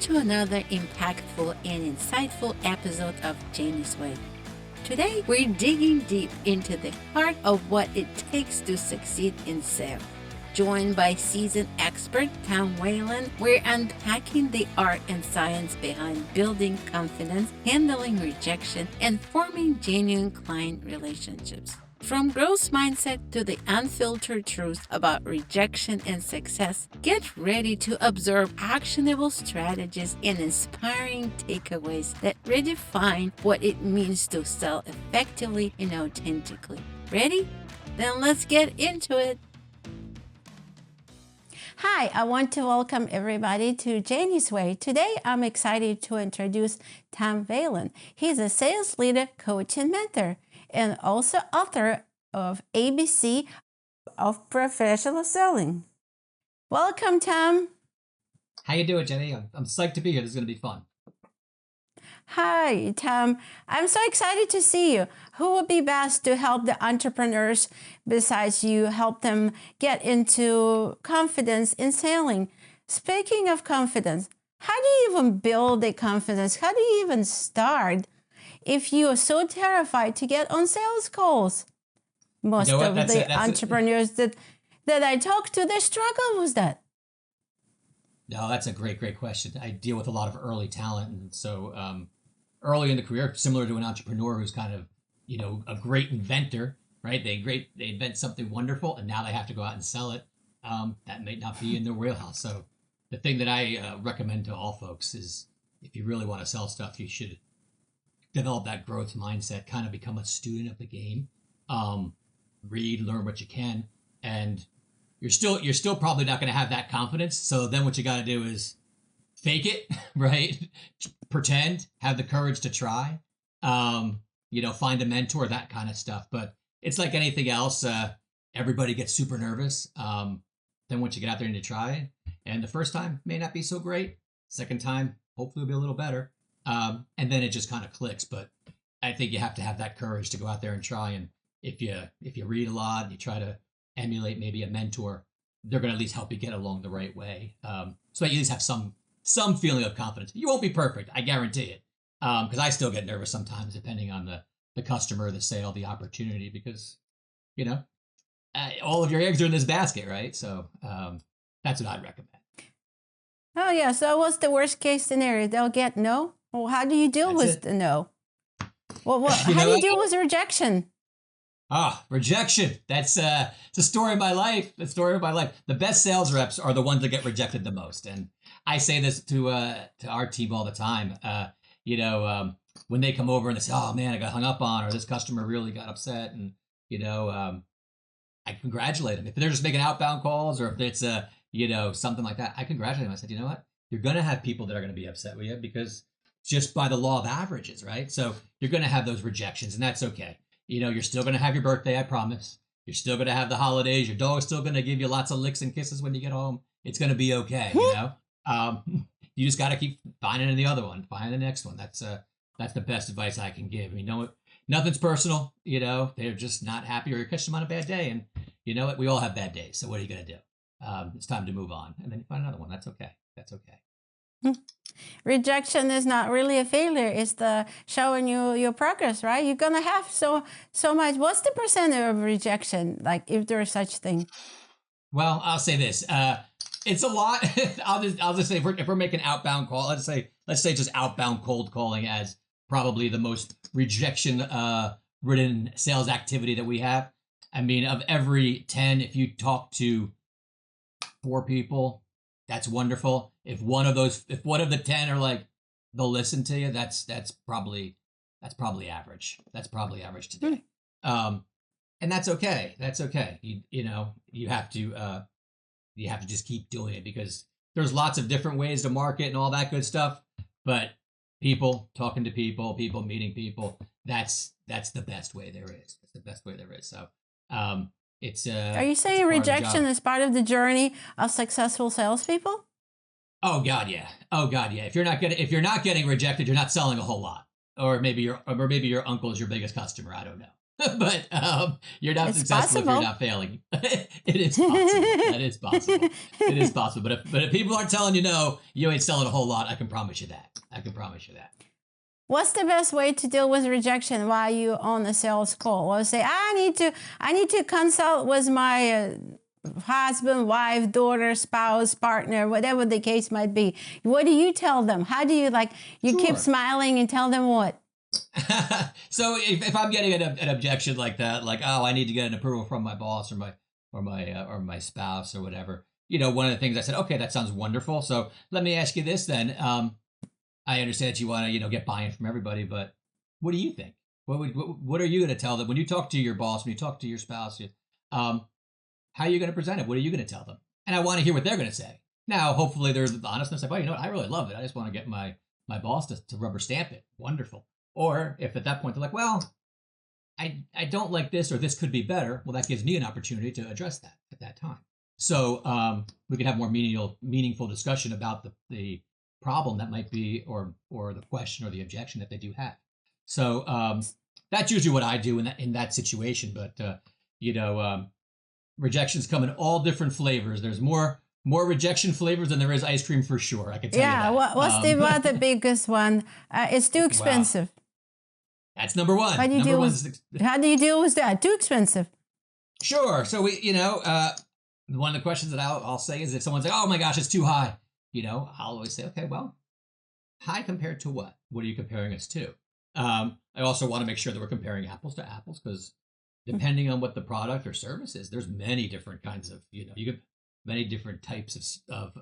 to another impactful and insightful episode of Geni's Way. Today, we're digging deep into the heart of what it takes to succeed in sales. Joined by seasoned expert Tom Whalen, we're unpacking the art and science behind building confidence, handling rejection, and forming genuine client relationships. From growth mindset to the unfiltered truth about rejection and success, get ready to observe actionable strategies and inspiring takeaways that redefine what it means to sell effectively and authentically. Ready? Then let's get into it. Hi, I want to welcome everybody to Geni's Way. Today, I'm excited to introduce Tom Whalen. He's a sales leader, coach, and mentor, and also author of ABC of Professional Selling. Welcome, Tom. How you doing, Geni? I'm psyched to be here. This is going to be fun. Hi, Tom. I'm so excited to see you. Who would be best to help the entrepreneurs besides you help them get into confidence in selling? Speaking of confidence, how do you even build the confidence? How do you even start if you are so terrified to get on sales calls? Most of the entrepreneurs that I talk to, they struggle with that. No, that's a great question. I deal with a lot of early talent. And so early in the career, similar to an entrepreneur who's kind of, a great inventor, right? They invent something wonderful and now they have to go out and sell it. That may not be in their wheelhouse. So the thing that I recommend to all folks is if you really want to sell stuff, you should develop that growth mindset, kind of become a student of the game. Read, learn what you can, and you're still probably not going to have that confidence. So then what you got to do is fake it, right? Pretend, have the courage to try, find a mentor, that kind of stuff. But it's like anything else. Everybody gets super nervous. Then once you get out there and you try, and the first time may not be so great. Second time, hopefully it'll be a little better. And then it just kind of clicks. But I think you have to have that courage to go out there and try. And if you read a lot and you try to emulate maybe a mentor, they're going to at least help you get along the right way. So that you at least have some feeling of confidence. You won't be perfect, I guarantee it. Because I still get nervous sometimes, depending on the customer, the sale, the opportunity, because, all of your eggs are in this basket, right? So that's what I'd recommend. Oh, yeah. So what's the worst case scenario? They'll get no? Well, how do you deal with the no? Well, how do you deal with rejection? Rejection. That's it's a story of my life. The story of my life. The best sales reps are the ones that get rejected the most. And I say this to our team all the time. When they come over and they say, "Oh man, I got hung up on," or "This customer really got upset," and I congratulate them. If they're just making outbound calls, or if it's something like that, I congratulate them. I said, you know what? You're going to have people that are going to be upset with you because just by the law of averages, right? So you're going to have those rejections, and that's okay. You're still going to have your birthday, I promise. You're still going to have the holidays. Your dog's still going to give you lots of licks and kisses when you get home. It's going to be okay, You just got to keep finding the other one, finding the next one. That's the best advice I can give. Nothing's personal. They're just not happy, or you're catching them on a bad day. And you know what? We all have bad days. So what are you going to do? It's time to move on. And then you find another one. That's okay. That's okay. Rejection is not really a failure. It's the showing you your progress, right? You're gonna have so much. What's the percentage of rejection, like if there is such thing? Well, I'll say this. It's a lot. I'll just say if we're making outbound call, let's say just outbound cold calling as probably the most rejection ridden sales activity that we have. I mean, of every 10, if you talk to 4 people, that's wonderful. If one of the 10 are like, they'll listen to you, that's probably average. That's probably average today. And that's okay. That's okay. You have to just keep doing it, because there's lots of different ways to market and all that good stuff. But people talking to people meeting people, that's the best way there is. That's the best way there is. So it's Are you saying rejection is part of the journey of successful salespeople? Oh God, yeah. If you're not getting rejected, you're not selling a whole lot. Or maybe your uncle is your biggest customer. I don't know. but you're not It's successful if you're possible. not failing. It is possible. That is possible. It is possible. But if people aren't telling you no, you ain't selling a whole lot. I can promise you that. I can promise you that. What's the best way to deal with rejection while you on a sales call? Or say, I need to consult with my husband, wife, daughter, spouse, partner, whatever the case might be. What do you tell them? How do you you keep Sure. smiling and tell them what? So if I'm getting an objection like that, like, oh, I need to get an approval from my boss or my spouse or whatever, one of the things I said, okay, that sounds wonderful. So let me ask you this then. I understand that you want to, get buy-in from everybody, but what do you think? What are you going to tell them when you talk to your boss, when you talk to your spouse? How are you going to present it? What are you going to tell them? And I want to hear what they're going to say. Now, hopefully they're honest and say, well, you know what? I really love it. I just want to get my boss to rubber stamp it. Wonderful. Or if at that point they're like, well, I don't like this, or this could be better. Well, that gives me an opportunity to address that at that time. So we can have more meaningful discussion about the problem that might be, or the question or the objection that they do have. So that's usually what I do in that situation. But rejections come in all different flavors. There's more rejection flavors than there is ice cream for sure. I can tell you that. Yeah, what's the biggest one? It's too expensive. Wow. That's number one. How do you deal with that? Too expensive. Sure. So one of the questions that I'll say is if someone's like, oh my gosh, it's too high. I'll always say, okay, well, high compared to what? What are you comparing us to? I also want to make sure that we're comparing apples to apples, because depending on what the product or service is, there's many different kinds of, you get many different types of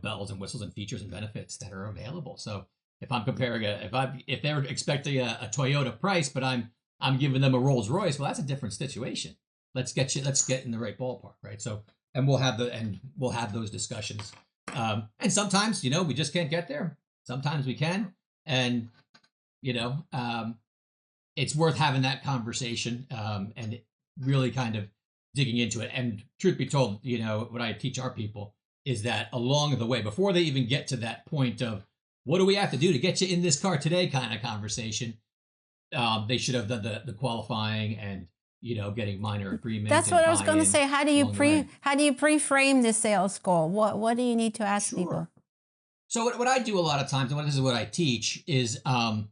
bells and whistles and features and benefits that are available. So if I'm comparing if they're expecting a Toyota price, but I'm giving them a Rolls Royce, well, that's a different situation. Let's get in the right ballpark, right? So, and we'll have those discussions. And sometimes, we just can't get there. Sometimes we can. And, it's worth having that conversation and really kind of digging into it. And truth be told, what I teach our people is that along the way, before they even get to that point of what do we have to do to get you in this car today kind of conversation, they should have done the qualifying and, getting minor agreements. That's what I was going to say. How do you pre-frame the sales call? What do you need to ask people? So what I do a lot of times, and this is what I teach, is during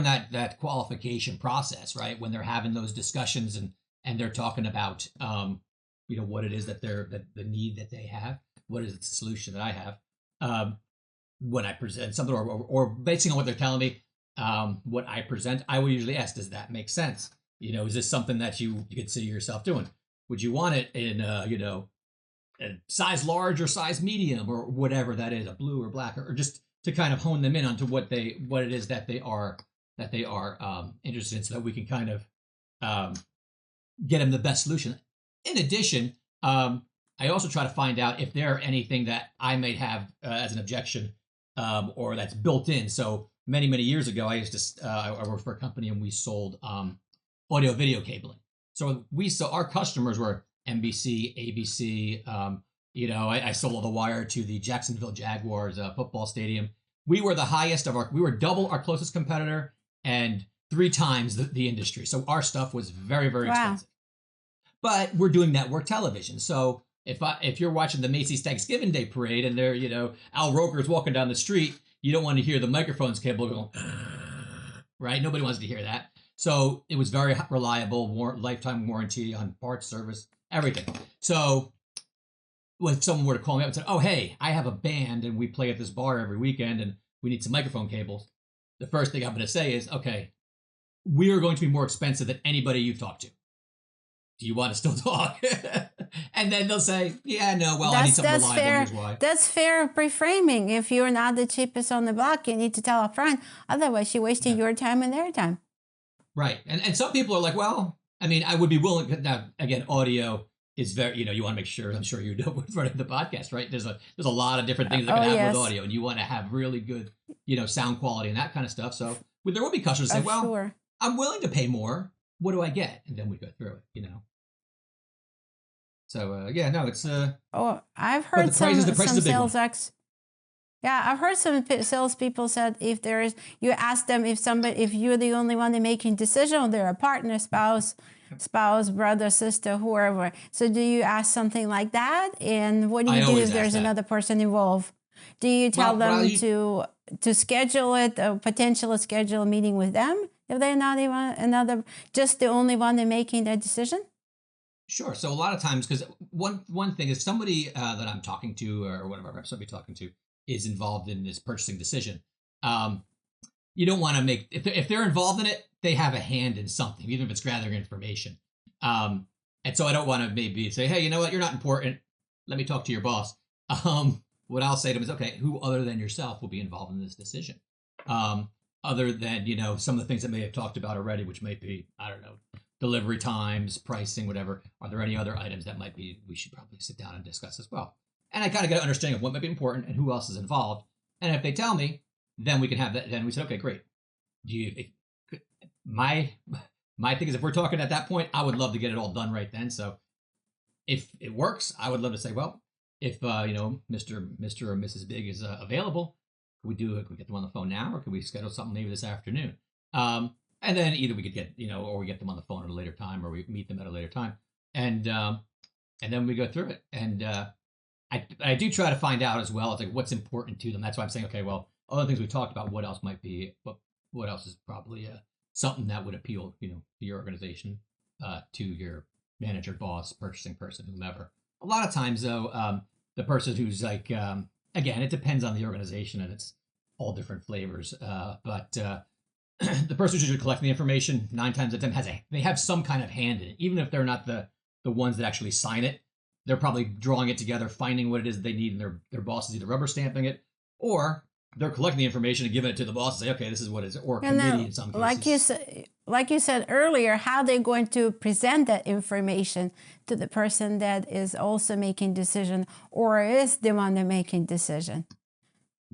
that qualification process, right, when they're having those discussions and they're talking about what it is that the need that they have, what is the solution that I have, when I present something, or based on what they're telling me, what I present, I will usually ask, does that make sense? Is this something that you consider yourself doing? Would you want it in, a size large or size medium or whatever that is, a blue or black, or just to kind of hone them in onto what it is that they are interested in, so that we can kind of get them the best solution. In addition, I also try to find out if there are anything that I might have as an objection or that's built in. So many years ago, I used to I worked for a company and we sold audio video cabling. So our customers were NBC, ABC. I sold the wire to the Jacksonville Jaguars football stadium. We were we were double our closest competitor and 3 times the industry. So our stuff was very, very expensive. But we're doing network television. So if you're watching the Macy's Thanksgiving Day Parade and there, Al Roker's walking down the street, you don't want to hear the microphones cable going, right? Nobody wants to hear that. So it was very reliable, lifetime warranty on parts, service, everything. So when someone were to call me up and say, oh, hey, I have a band and we play at this bar every weekend and we need some microphone cables, the first thing I'm going to say is, okay, we are going to be more expensive than anybody you've talked to. Do you want to still talk? And then they'll say, yeah, no, well, I need something reliable. Fair. Here's why. That's fair pre-framing. If you're not the cheapest on the block, you need to tell up front. Otherwise, you're wasting your time and their time. Right. And some people are like, well, I mean, I would be willing. Now, again, audio is very, you want to make sure, I'm sure you know in front of the podcast, right? There's a lot of different things that can happen with audio, and you want to have really good, sound quality and that kind of stuff. So there will be customers say, well, sure, I'm willing to pay more. What do I get? And then we go through it, So, no, it's... I've heard some sales Yeah, I've heard some salespeople said you ask them if you're the only one that making decision, or they're a partner, spouse, brother, sister, whoever. So do you ask something like that? And what do I you do always if ask there's that. another person involved? Do you tell them to schedule it, or potentially schedule a meeting with them if they're not even just the only one that making that decision? Sure. So a lot of times, because one thing is somebody that I'm talking to, or one of our reps I'll be talking to, is involved in this purchasing decision. You don't want to make if they're involved in it, they have a hand in something, even if it's gathering information. And so I don't want to maybe say, hey, you know what, you're not important. Let me talk to your boss. What I'll say to them is, okay, who other than yourself will be involved in this decision? Other than, some of the things that may have talked about already, which might be, I don't know, delivery times, pricing, whatever. Are there any other items that we should probably sit down and discuss as well? And I kind of get an understanding of what might be important and who else is involved. And if they tell me, then we can have that. Then we say, okay, great. My thing is, if we're talking at that point, I would love to get it all done right then. So if it works, I would love to say, well, if Mr. or Mrs. Big is available, could we get them on the phone now, or could we schedule something maybe this afternoon? And then either we could get, or we get them on the phone at a later time, or we meet them at a later time, and then we go through it. And I do try to find out as well. It's like what's important to them. That's why I'm saying, okay, well, other things we talked about, what else might be, what else is probably something that would appeal, to your organization, to your manager, boss, purchasing person, whomever. A lot of times, though, the person who's like, again, it depends on the organization, and it's all different flavors. But the person who's usually collecting the information 9 times out of 10 they have some kind of hand in it, even if they're not the ones that actually sign it. They're probably drawing it together, finding what it is they need, and their boss is either rubber stamping it, or they're collecting the information and giving it to the boss and say, okay, this is what it is, or a committee in some cases. Like you said earlier, how they're going to present that information to the person that is also making decision, or is the one that making decision.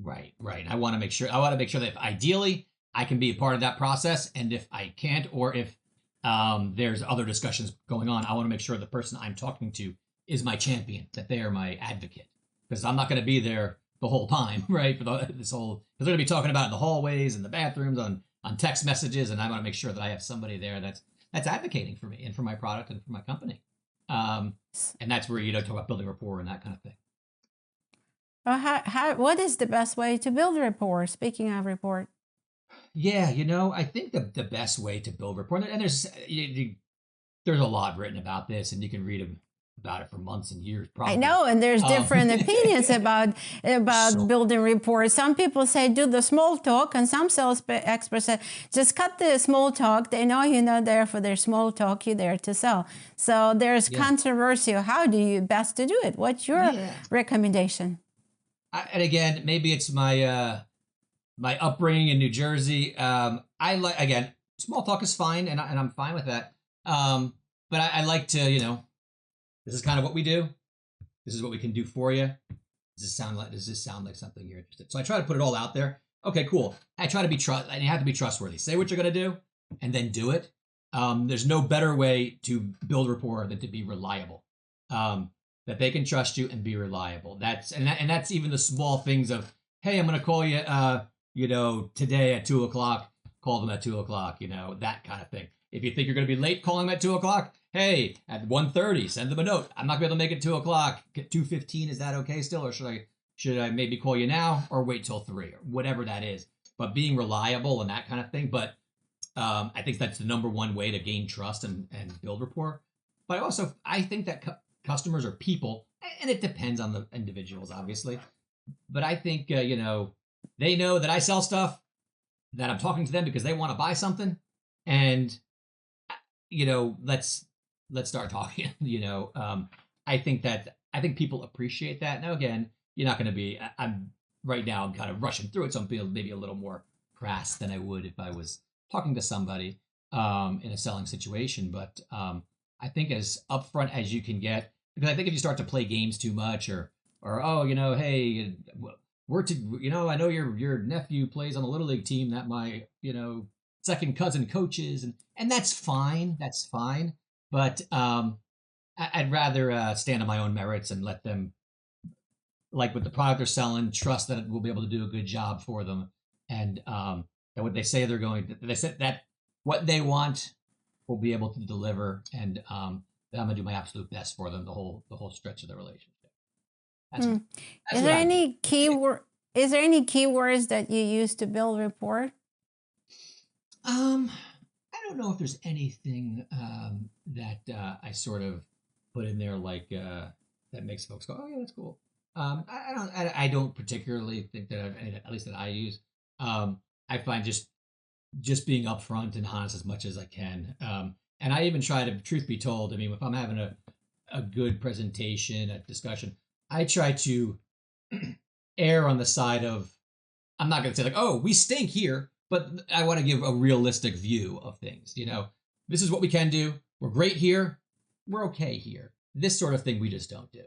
Right. I want to make sure that if ideally I can be a part of that process, and if I can't, or if there's other discussions going on, I want to make sure the person I'm talking to is my champion, that they are my advocate, because I'm not going to be there the whole time, right? Because they're going to be talking about it in the hallways and the bathrooms, on text messages, and I want to make sure that I have somebody there that's advocating for me and for my product and for my company. And that's where talk about building rapport and that kind of thing. What is the best way to build rapport? Speaking of rapport. Yeah, I think the best way to build rapport, and there's a lot written about this, and you can read about it for months and years, probably. I know, and there's different opinions about building rapport. Some people say do the small talk, and some sales experts say just cut the small talk. They know you're not there for their small talk, you're there to sell. So there's controversy. How do you best to do it? What's your recommendation? And again, maybe it's my my upbringing in New Jersey. I like, again, small talk is fine, and I'm fine with that. But I like to, this is kind of what we do. This is what we can do for you. Does this sound like something you're interested in? So I try to put it all out there. Okay, cool. I try to be and you have to be trustworthy. Say what you're going to do, and then do it. There's no better way to build rapport than to be reliable. That they can trust you and be reliable. That's even the small things of, hey, I'm going to call you, today at 2:00. Call them at 2:00. That kind of thing. If you think you're going to be late, call them at 2:00. Hey, at 1:30, send them a note. I'm not going to be able to make it 2:00. 2:15, is that okay still, or should I maybe call you now, or wait till 3, or whatever that is? But being reliable and that kind of thing. But I think that's the number one way to gain trust and build rapport. But also, I think that customers are people, and it depends on the individuals, obviously. But I think they know that I sell stuff, that I'm talking to them because they want to buy something, and let's start talking. I think people appreciate that. Now, again, you're not going to be. I'm kind of rushing through it, so I'm being maybe a little more crass than I would if I was talking to somebody in a selling situation. But I think as upfront as you can get, because I think if you start to play games too much, or hey, I know your nephew plays on the Little League team that my second cousin coaches, and that's fine. That's fine. But I'd rather stand on my own merits and let them like with the product they're selling, trust that we'll be able to do a good job for them, and that what they say they're going to, they said that what they want, we'll be able to deliver, and that I'm gonna do my absolute best for them the whole stretch of the relationship. That's Mm. that's what I do. Is there any keywords that you use to build rapport? I don't know if there's anything that I sort of put in there like that makes folks go, oh yeah, that's cool. I don't particularly think that at least that I use. I find just being upfront and honest as much as I can. And I even try to, truth be told, I mean, if I'm having a good presentation, a discussion, I try to err on the side of, I'm not going to say like, oh, we stink here, but I want to give a realistic view of things. You know, this is what we can do. We're great here. We're okay here. This sort of thing we just don't do.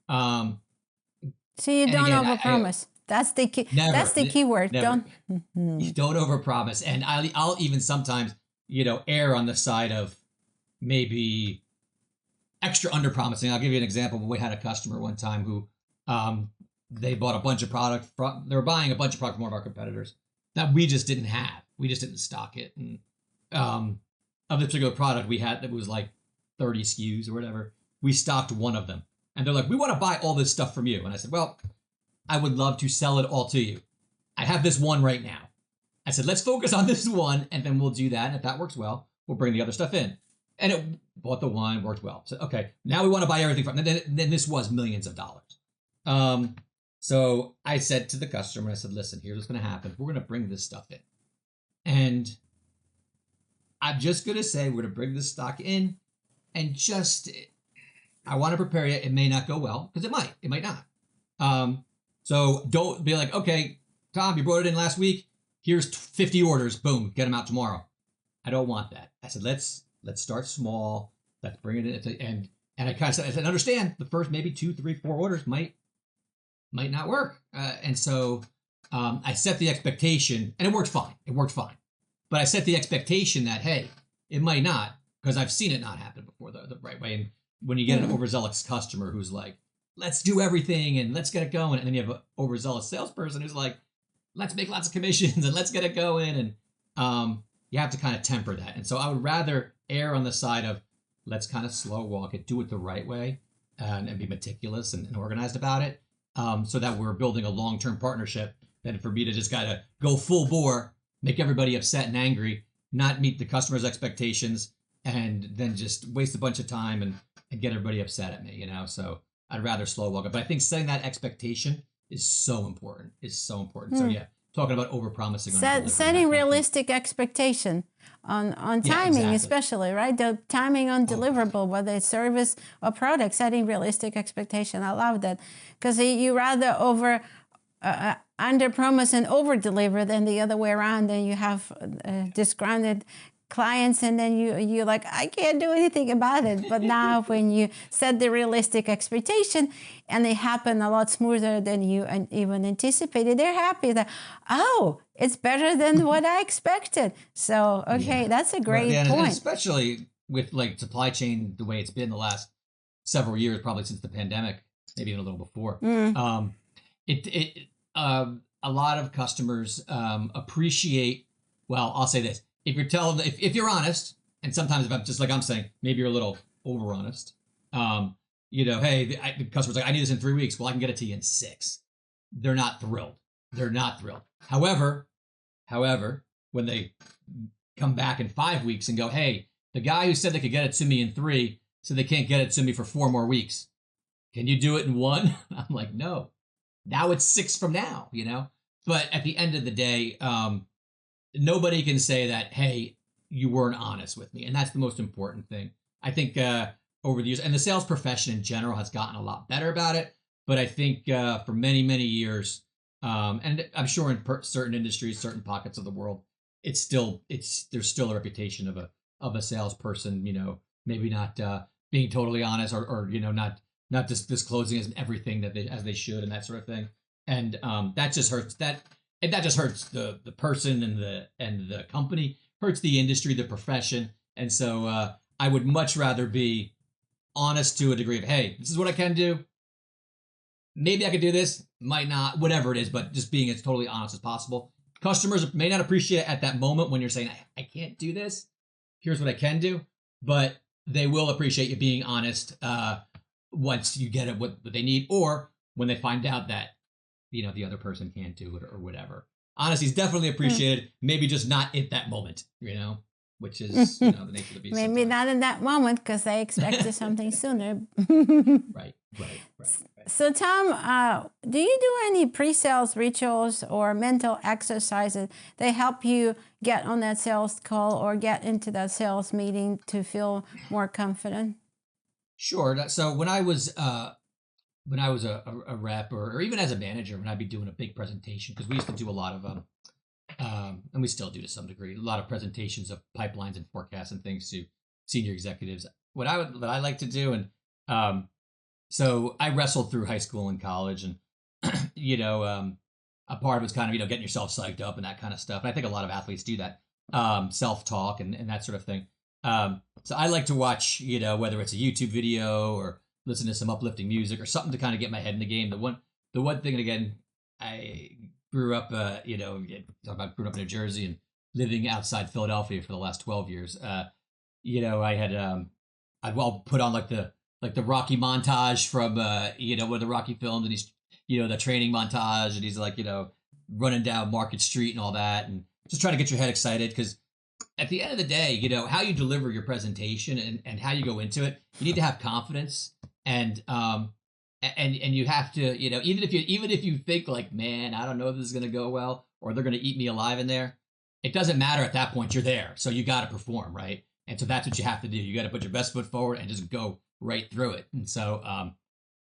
So you And don't again, overpromise. That's the key. never, That's the key word. never. Don't. Don't overpromise. And I'll even sometimes, you know, err on the side of maybe extra underpromising. I'll give you an example. We had a customer one time who they bought a bunch of product from, they were buying a bunch of product from one of our competitors that we just didn't have. We just didn't stock it. And of this particular product we had that was like 30 SKUs or whatever, we stocked one of them. And they're like, we want to buy all this stuff from you. And I said, well, I would love to sell it all to you. I have this one right now. I said, let's focus on this one, and then we'll do that. And if that works well, we'll bring the other stuff in. And it bought the one, worked well. So, okay, now we want to buy everything from, then this was millions of dollars. So I said to the customer, I said, listen, here's what's going to happen. We're going to bring this stuff in. And I'm just going to say, we're going to bring this stock in, and just, I want to prepare you. It may not go well, because it might not. So don't be like, okay, Tom, you brought it in last week. Here's 50 orders. Boom, get them out tomorrow. I don't want that. I said, let's start small. Let's bring it in. And I kind of said, I said, understand the first maybe 2, 3, 4 orders might not work. And so I set the expectation, and it worked fine. It worked fine. But I set the expectation that, hey, it might not, because I've seen it not happen before the right way. And when you get an overzealous customer who's like, let's do everything and let's get it going. And then you have an overzealous salesperson who's like, let's make lots of commissions and let's get it going. And you have to kind of temper that. And so I would rather err on the side of, let's kind of slow walk it, do it the right way, and be meticulous and organized about it, so that we're building a long-term partnership, than for me to just gotta go full bore, make everybody upset and angry, not meet the customer's expectations, and then just waste a bunch of time and get everybody upset at me, you know? So I'd rather slow walk it. But I think setting that expectation is so important, So yeah, talking about overpromising. Setting realistic expectation on timing, exactly. Especially, right? The timing on deliverable, whether it's service or product, setting realistic expectation. I love that, because you rather under promise and over deliver than the other way around. Then you have disgruntled clients, and then you're like, I can't do anything about it. But now when you set the realistic expectation and they happen a lot smoother than you even anticipated, they're happy that, oh, it's better than what I expected. So, okay, that's a great point. And especially with like supply chain, the way it's been the last several years, probably since the pandemic, maybe even a little before. A lot of customers appreciate, well, I'll say this. If you're telling, if you're honest, and sometimes if I'm just like I'm saying, maybe you're a little over honest. You know, hey, the customer's like, I need this in 3 weeks. Well, I can get it to you in 6. They're not thrilled. However, when they come back in 5 weeks and go, hey, the guy who said they could get it to me in 3 said they can't get it to me for 4 more weeks. Can you do it in 1? I'm like, no. Now it's 6 from now, you know? But at the end of the day, nobody can say that, hey, you weren't honest with me. And that's the most important thing. I think over the years, and the sales profession in general has gotten a lot better about it. But I think for many, many years, and I'm sure in certain industries, certain pockets of the world, there's still a reputation of a salesperson, you know, maybe not being totally honest or you know, not just disclosing everything that as they should and that sort of thing. And that just hurts that just hurts the person and the company, hurts the industry, the profession. And so I would much rather be honest to a degree of, hey, this is what I can do. maybe I could do this, might not, whatever it is, but just being as totally honest as possible. Customers may not appreciate it at that moment when you're saying, I can't do this. Here's what I can do. But they will appreciate you being honest once you get it what they need, or when they find out that, you know, the other person can't do it or whatever. Honesty is definitely appreciated, maybe just not at that moment, you know, which is, you know, the nature of the beast. Maybe not in that moment because they expected something sooner. Right. So, Tom, do you do any pre-sales rituals or mental exercises that help you get on that sales call or get into that sales meeting to feel more confident? Sure. So when I was a rep or even as a manager, when I'd be doing a big presentation, because we used to do a lot of and we still do to some degree, a lot of presentations of pipelines and forecasts and things to senior executives. What I like to do, and so I wrestled through high school and college, and you know, a part of it's kind of, you know, getting yourself psyched up and that kind of stuff. And I think a lot of athletes do that, self-talk and that sort of thing. So I like to watch, you know, whether it's a YouTube video or listen to some uplifting music or something to kind of get my head in the game. The one thing, and again, I grew up, you know, talk about growing up in New Jersey and living outside Philadelphia for the last 12 years. You know, I had, I'd put on like the Rocky montage from, you know, one of the Rocky films, and he's, you know, the training montage, and he's like, you know, running down Market Street and all that, and just trying to get your head excited, because at the end of the day, you know, how you deliver your presentation and how you go into it, you need to have confidence, and you have to, you know, even if you think like, man, I don't know if this is going to go well, or they're going to eat me alive in there, it doesn't matter at that point. You're there, so you got to perform, right? And so that's what you have to do. You got to put your best foot forward and just go right through it. And so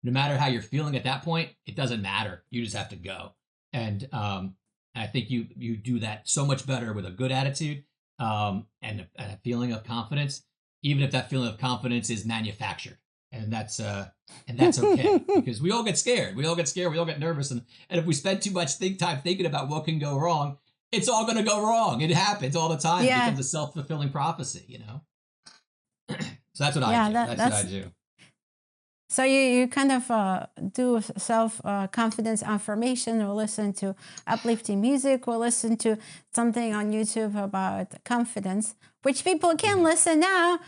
no matter how you're feeling at that point, it doesn't matter. You just have to go. And I think you do that so much better with a good attitude and a feeling of confidence, even if that feeling of confidence is manufactured. And that's okay, because we all get scared. We all get nervous. And if we spend too much time thinking about what can go wrong, it's all going to go wrong. It happens all the time. Yeah. It becomes a self-fulfilling prophecy, you know? So that's what I do. That's what I do. So you kind of do self-confidence affirmation, or listen to uplifting music, or listen to something on YouTube about confidence, which people can listen now.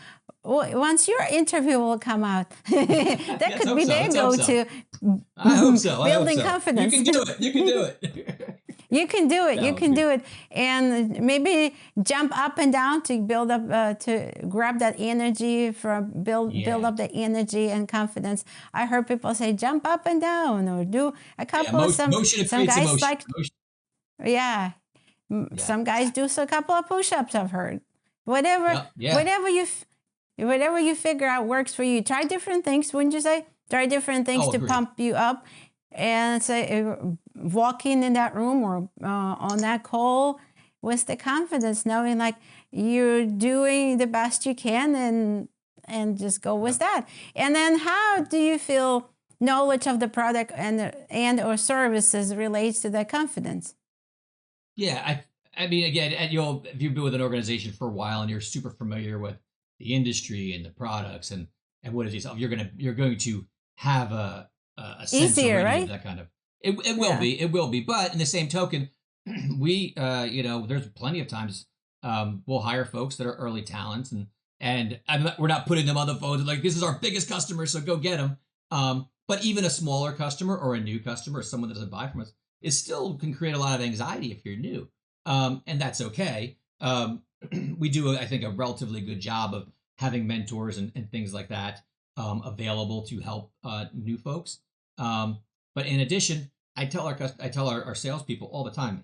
Once your interview will come out, that could be their go-to. I hope so. Building confidence. You can do it. You can do it. You can do it. You can do it, and maybe jump up and down to build up, to grab that energy, build up the energy and confidence. I heard people say jump up and down, or do a couple of some guys emotion. Like motion. Some guys do a couple of push-ups. I've heard whatever you figure out works for you. Try different things. Wouldn't you say? Try different things to pump you up. And say, walking in that room or on that call with the confidence, knowing like you're doing the best you can, and just go with that. And then, how do you feel knowledge of the product and or services relates to that confidence? Yeah, I mean, again, if you've been with an organization for a while and you're super familiar with the industry and the products and what is yourself, you're going to have a sense easier, right? Of that kind of it will be. But in the same token, we you know, there's plenty of times we'll hire folks that are early talents, and we're not putting them on the phone like, this is our biggest customer, so go get them. But even a smaller customer or a new customer or someone that doesn't buy from us, it still can create a lot of anxiety if you're new, and that's okay. We do, I think, a relatively good job of having mentors and things like that available to help new folks. But in addition, I tell our salespeople all the time,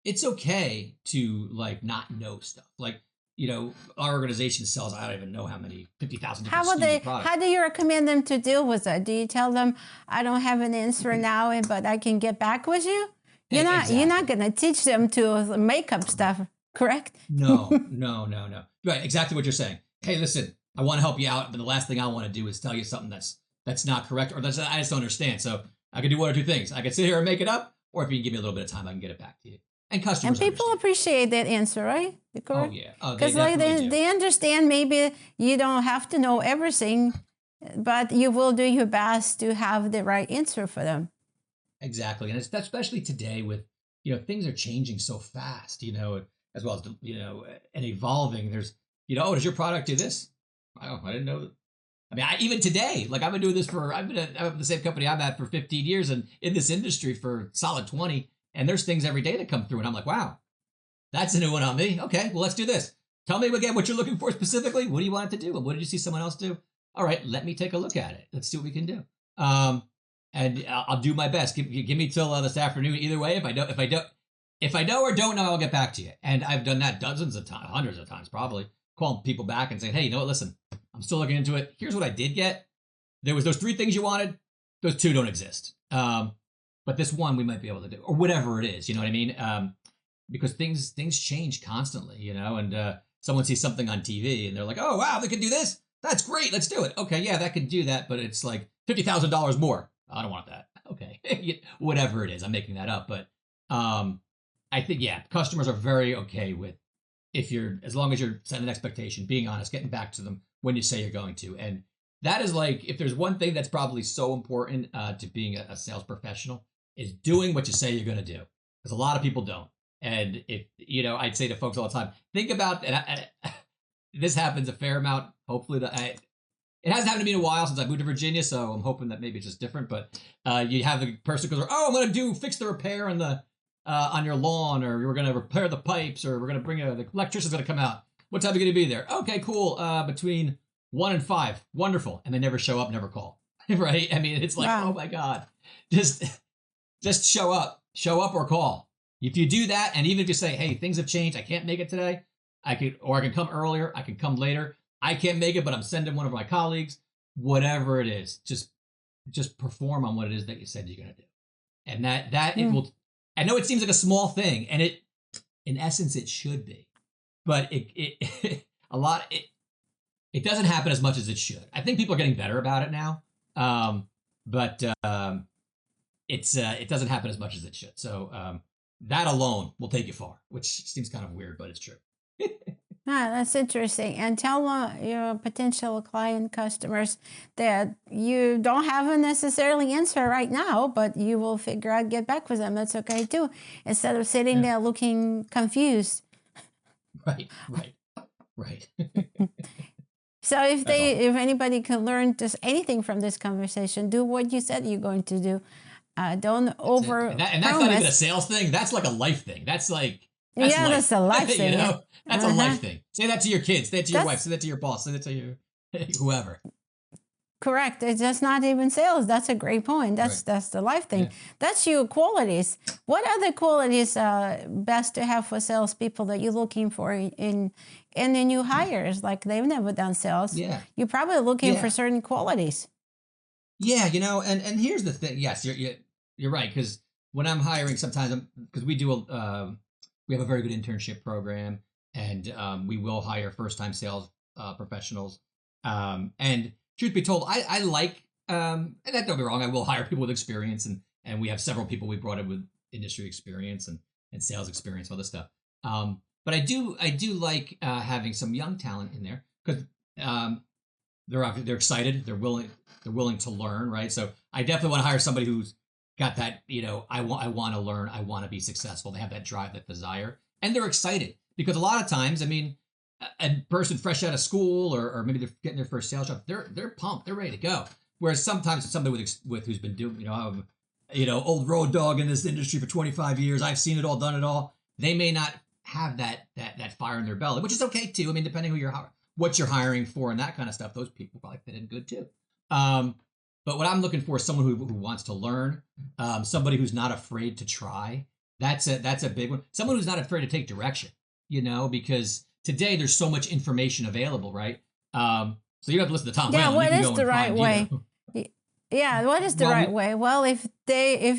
it's okay to like not know stuff. Like, you know, our organization sells, I don't even know how many, 50,000 different SKUs of products. How do you recommend them to deal with that? Do you tell them, I don't have an answer now, but I can get back with you? You're not going to teach them to make up stuff, correct? No. Right, exactly what you're saying. Hey, listen, I want to help you out, but the last thing I want to do is tell you something that's not correct, or I just don't understand. So I can do one or two things. I can sit here and make it up, or if you can give me a little bit of time, I can get it back to you. And customers people appreciate that answer, right? Oh yeah, because they understand maybe you don't have to know everything, but you will do your best to have the right answer for them. Exactly. And it's especially today with, things are changing so fast, as well as, and evolving. There's, oh, does your product do this? Oh, I didn't know that. I mean, even today, like I've been doing this I've been at the same company I'm at for 15 years and in this industry for solid 20. And there's things every day that come through and I'm like, wow, that's a new one on me. Okay, well, let's do this. Tell me again what you're looking for specifically. What do you want it to do? And what did you see someone else do? All right, let me take a look at it. Let's see what we can do. And I'll do my best. Give me till this afternoon. Either way, if I know or don't know, I'll get back to you. And I've done that dozens of times, hundreds of times, probably calling people back and saying, hey, you know what? Listen, I'm still looking into it. Here's what I did get. There was those 3 things you wanted. Those 2 don't exist. But this one we might be able to do, or whatever it is. You know what I mean? Because things change constantly. And someone sees something on TV and they're like, oh wow, they can do this. That's great. Let's do it. Okay, yeah, that could do that, but it's like $50,000 more. I don't want that. Okay, whatever it is, I'm making that up. But I think customers are very okay with as long as you're setting an expectation, being honest, getting back to them when you say you're going to. And that is like, if there's one thing that's probably so important to being a sales professional, is doing what you say you're going to do. Because a lot of people don't. And if, I'd say to folks all the time, think about, and this happens a fair amount, hopefully, it hasn't happened to me in a while since I moved to Virginia, so I'm hoping that maybe it's just different. But you have the person goes, oh, I'm going to fix the repair on your lawn, or we're going to repair the pipes, or we're going to bring the electrician's going to come out. What time are you going to be there? Okay, cool. Between 1 and 5. Wonderful. And they never show up, never call. Right? I mean, it's like, wow. Oh my God, just show up or call. If you do that, and even if you say, hey, things have changed, I can't make it today. I can come earlier. I can come later. I can't make it, but I'm sending one of my colleagues. Whatever it is, just perform on what it is that you said you're going to do, and that it will. I know it seems like a small thing, and in essence, it should be, but it doesn't happen as much as it should. I think people are getting better about it now, but it doesn't happen as much as it should. So that alone will take you far, which seems kind of weird, but it's true. That's interesting. And tell your potential client customers that you don't have a necessarily answer right now, but you will figure out, get back with them. That's okay too. Instead of sitting there looking confused. Right. So if anybody can learn just anything from this conversation, do what you said you're going to do. Don't over. And that's not even a sales thing. That's like a life thing. That's like. That's a life thing. That's a life thing. Say that to your kids. Say that to your wife. Say that to your boss. Say that to your whoever. Correct. It's just not even sales. That's a great point. That's the life thing. Yeah. That's your qualities. What other qualities best to have for salespeople that you're looking for in the new hires? Like they've never done sales. Yeah. You're probably looking for certain qualities. Yeah, and here's the thing. Yes, you're right. Because when I'm hiring, sometimes because we do we have a very good internship program, and we will hire first-time sales professionals. And truth be told, I like, and don't get me wrong, I will hire people with experience, and we have several people we brought in with industry experience and sales experience, all this stuff. But I do like having some young talent in there because they're excited, they're willing to learn, right? So I definitely want to hire somebody who's got that, I want to learn, I want to be successful. They have that drive, that desire, and they're excited because a lot of times, I mean, a person fresh out of school or maybe they're getting their first sales job, they're pumped, they're ready to go. Whereas sometimes somebody with who's been doing, old road dog in this industry for 25 years, I've seen it all, done it all. They may not have that fire in their belly, which is okay too. I mean, depending what you're hiring for and that kind of stuff, those people probably fit in good too. But what I'm looking for is someone who wants to learn, somebody who's not afraid to try. That's a big one. Someone who's not afraid to take direction, because today there's so much information available, right? So you have to listen to Tom. Yeah, Whalen. what is the right way? Yeah, what is the right way? Well, if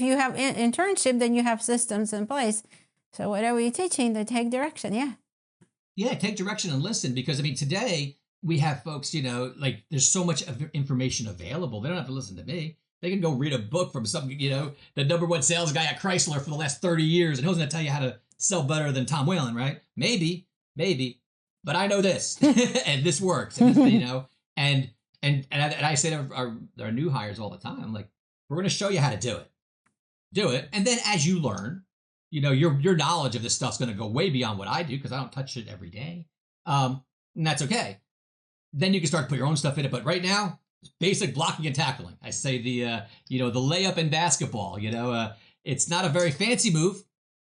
you have internship, then you have systems in place. So whatever you're teaching, they take direction. Yeah. Yeah, take direction and listen, because I mean today we have folks, there's so much information available. They don't have to listen to me. They can go read a book from some, the number one sales guy at Chrysler for the last 30 years, and who's going to tell you how to sell better than Tom Whalen, right? Maybe, but I know this, and this works, and and And I say to our new hires all the time, I'm like, we're going to show you how to do it. And then as you learn, your knowledge of this stuff's going to go way beyond what I do because I don't touch it every day. And that's okay. Then you can start to put your own stuff in it. But right now, basic blocking and tackling. I say the layup in basketball, it's not a very fancy move.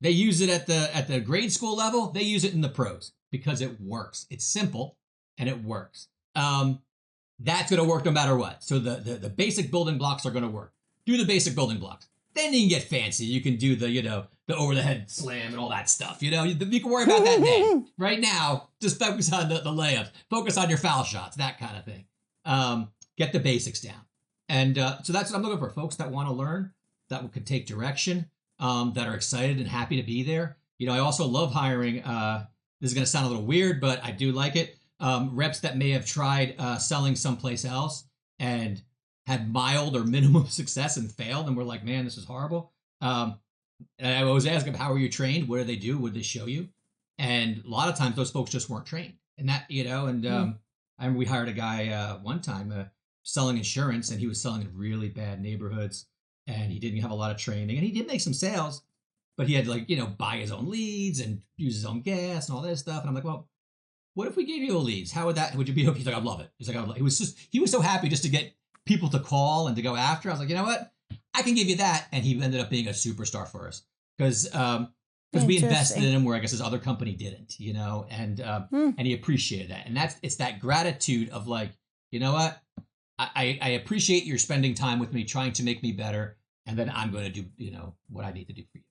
They use it at the grade school level. They use it in the pros because it works. It's simple and it works. That's going to work no matter what. So the basic building blocks are going to work. Do the basic building blocks. Then you can get fancy. You can do the over the head slam and all that stuff. You can worry about that then. Right now, just focus on the layups. Focus on your foul shots, that kind of thing. Get the basics down. And so that's what I'm looking for. Folks that want to learn, that can take direction, that are excited and happy to be there. I also love hiring, this is going to sound a little weird, but I do like it. Reps that may have tried selling someplace else and had mild or minimum success and failed, and we're like, man, this is horrible. And I always ask them, how are you trained? What do they do? What did they show you? And a lot of times those folks just weren't trained. And that, I remember we hired a guy one time selling insurance, and he was selling in really bad neighborhoods, and he didn't have a lot of training, and he did make some sales, but he had to buy his own leads and use his own gas and all this stuff. And I'm like, well, what if we gave you the leads? Would you be okay? He's like, I love it. He's like, I love it. He was so happy just to get people to call and to go after. I was like, you know what? I can give you that. And he ended up being a superstar for us because we invested in him where I guess his other company didn't, and he appreciated that. And it's that gratitude of like, you know what? I appreciate your spending time with me, trying to make me better. And then I'm going to do, what I need to do for you.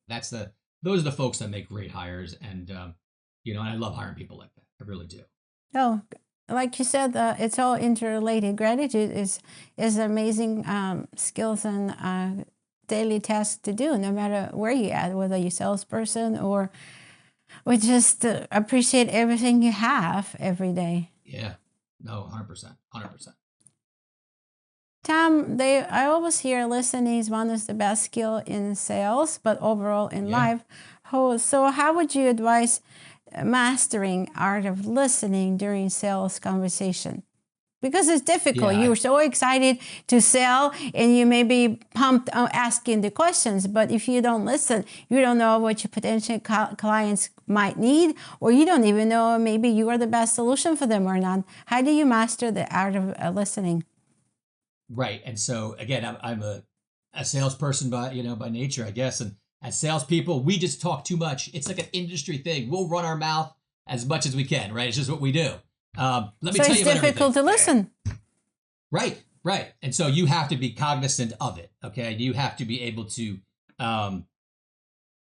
Those are the folks that make great hires. And, and I love hiring people like that. I really do. Oh, like you said, it's all interrelated. Gratitude is an amazing skills and daily task to do, no matter where you're at, whether you're a salesperson or just appreciate everything you have every day. Yeah, no, 100%. Tom, I always hear listening is one of the best skill in sales, but overall in life. So how would you advise mastering art of listening during sales conversation? Because it's difficult. You're so excited to sell and you may be pumped asking the questions, but if you don't listen, you don't know what your potential clients might need, or you don't even know maybe you are the best solution for them or not. How do you master the art of listening? Right. And so again, I'm a salesperson by nature, I guess. And as salespeople, we just talk too much. It's like an industry thing. We'll run our mouth as much as we can, right? It's just what we do. Let me tell you about everything. So it's difficult to listen. Right. And so you have to be cognizant of it, okay? You have to be able to,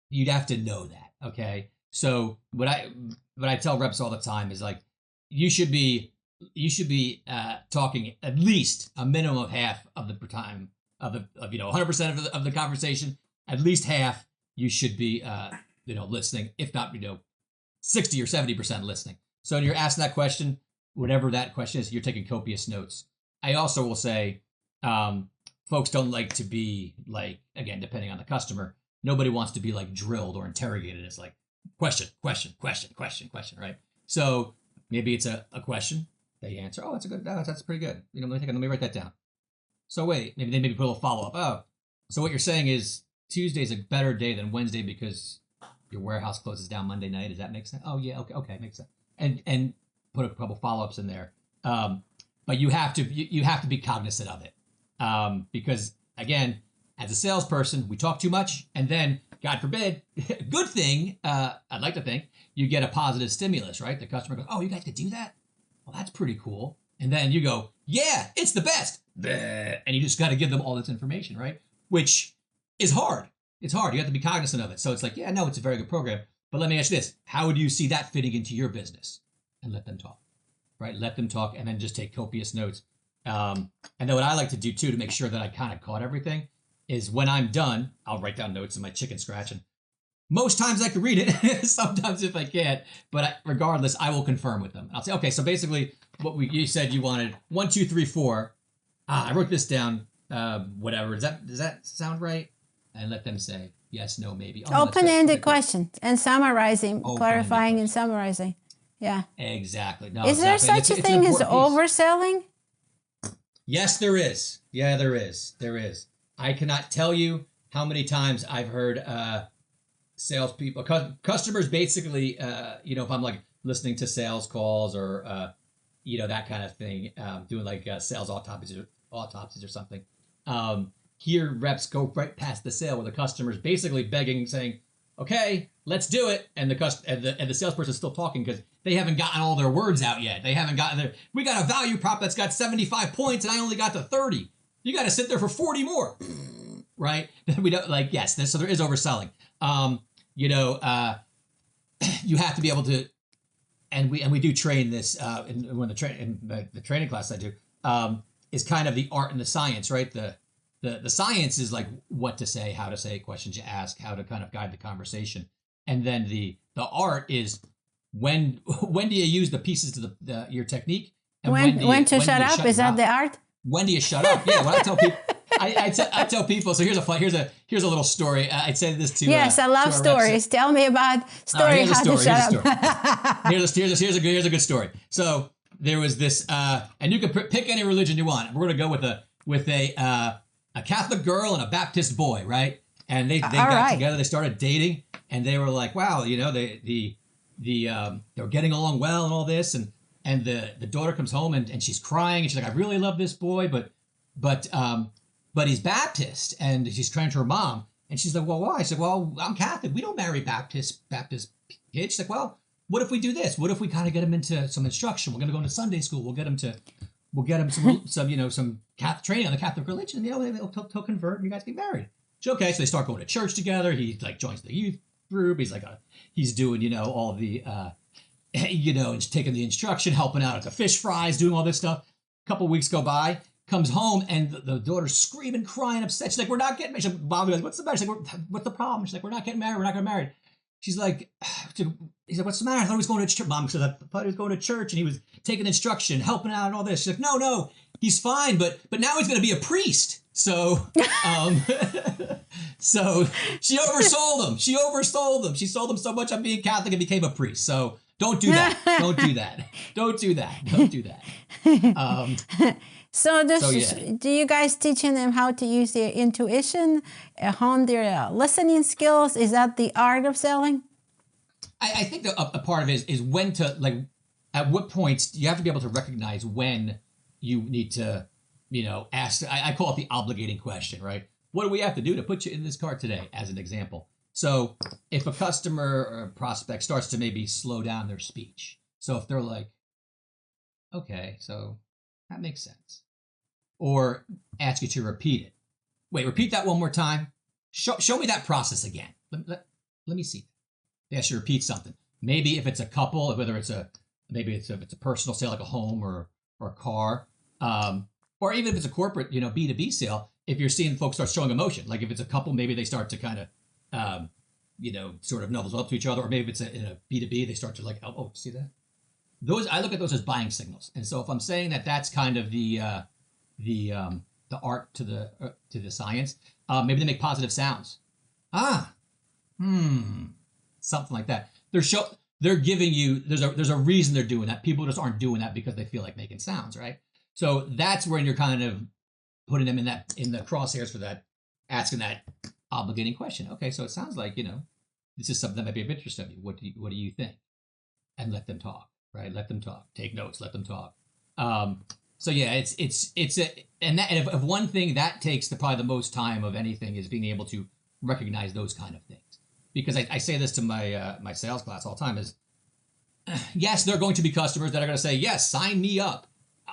you'd have to know that, okay? So what I tell reps all the time is like, you should be talking at least a minimum of half of the time of 100% of the conversation. At least half you should be listening, if not 60 or 70% listening. So when you're asking that question, whatever that question is, you're taking copious notes. I also will say, folks don't like to be like, again, depending on the customer, nobody wants to be like drilled or interrogated. It's like question, right? So maybe it's a question. They answer, oh, that's pretty good. Let me write that down. So wait, maybe put a little follow-up. Oh, so what you're saying is Tuesday's a better day than Wednesday because your warehouse closes down Monday night. Does that make sense? Oh yeah, okay, makes sense. And put a couple follow-ups in there. But you have to be cognizant of it. Because again, as a salesperson, we talk too much, and then God forbid, good thing, I'd like to think, you get a positive stimulus, right? The customer goes, oh, you guys could do that? Well, that's pretty cool. And then you go, yeah, it's the best. And you just got to give them all this information, right? Which is hard. It's hard. You have to be cognizant of it. So it's like, yeah, no, it's a very good program. But let me ask you this. How would you see that fitting into your business? And let them talk, right? Let them talk and then just take copious notes. And then what I like to do too, to make sure that I kind of caught everything, is when I'm done, I'll write down notes in my chicken scratch. And most times I can read it. Sometimes if I can't, but regardless, I will confirm with them. I'll say, okay, so basically you said you wanted 1, 2, 3, 4. I wrote this down, whatever. Does that sound right? And let them say yes, no, maybe. Oh, open-ended questions and summarizing, clarifying and summarizing. Yeah. Exactly. No, is there such a thing as overselling? Yes, there is. Yeah, there is. There is. I cannot tell you how many times I've heard salespeople, customers basically, if I'm like listening to sales calls or, that kind of thing, doing like sales autopsies or something. Hear reps go right past the sale where the customer's basically begging, saying, okay, let's do it. And the salesperson's still talking because they haven't gotten all their words out yet. They haven't gotten we got a value prop that's got 75 points and I only got to 30. You got to sit there for 40 more, right? We don't so there is overselling. You have to be able to, and we do train this in the training class I do, is kind of the art and the science, right? The science is like what to say, how to say, questions you ask, how to kind of guide the conversation. And then the art is when do you use the pieces to your technique? And when to shut up? Is that the art? When do you shut up? Yeah, when I tell people, I tell people. So here's a little story. I'd say this to yes, I love stories. Reps. Tell me about story. How to shut up. Here's a good story. So there was this, and you can pick any religion you want. We're going to go with a Catholic girl and a Baptist boy, right? And they got together. They started dating, and they were like, wow, they were getting along well and all this, and the daughter comes home and she's crying and she's like, I really love this boy, but he's Baptist, and she's crying to her mom, and she's like, well, why? She's like, well, I'm Catholic. We don't marry Baptist kids. She's like, well, what if we do this? What if we kind of get him into some instruction? We're going to go into Sunday school. We'll get him some Catholic training on the Catholic religion. He'll convert, and you guys get married. So, okay, so they start going to church together. He like joins the youth group. He's like he's doing all the and taking the instruction, helping out at the fish fries, doing all this stuff. A couple weeks go by, comes home, and the daughter's screaming, crying, upset. She's like, we're not getting married. Mom goes, what's the matter? She's like, what's the problem? She's like, we're not getting married. We're not getting married. She's like, he's like, what's the matter? I thought he was going to church. Mom said, I thought he was going to church and he was taking instruction, helping out and all this. She's like, no, he's fine, but now he's going to be a priest. So, so she oversold him. She sold him so much on being Catholic and became a priest. So don't do that. Don't do that. Don't do that. Don't do that. Do you guys teaching them how to use their intuition, hone their listening skills? Is that the art of selling? I think a part of it is when to, at what points you have to be able to recognize when you need to, ask. I call it the obligating question, right? What do we have to do to put you in this car today, as an example? So if a customer or prospect starts to maybe slow down their speech. So if they're like, okay, so that makes sense. Or ask you to repeat it. Wait, repeat that one more time. Show me that process again. Let me see. They ask you to repeat something. Maybe if it's a couple, whether it's a personal sale like a home or a car, or even if it's a corporate, B2B sale. If you're seeing folks start showing emotion, like if it's a couple, maybe they start to kind of, sort of nuzzle up to each other, or maybe if it's in a B2B, they start to like, oh, see that? I look at those as buying signals. And so if I'm saying that that's kind of the art to the science, maybe they make positive sounds. Something like that. They're giving you, there's a reason they're doing that. People just aren't doing that because they feel like making sounds, right? So that's when you're kind of putting them in the crosshairs for that, asking that obligating question. Okay, so it sounds like, this is something that might be of interest to you. What do you think? And let them talk, right? Let them talk. Take notes, let them talk. So yeah, if one thing that takes probably the most time of anything is being able to recognize those kind of things. Because I say this to my sales class all the time is, yes, there are going to be customers that are going to say, yes, sign me up.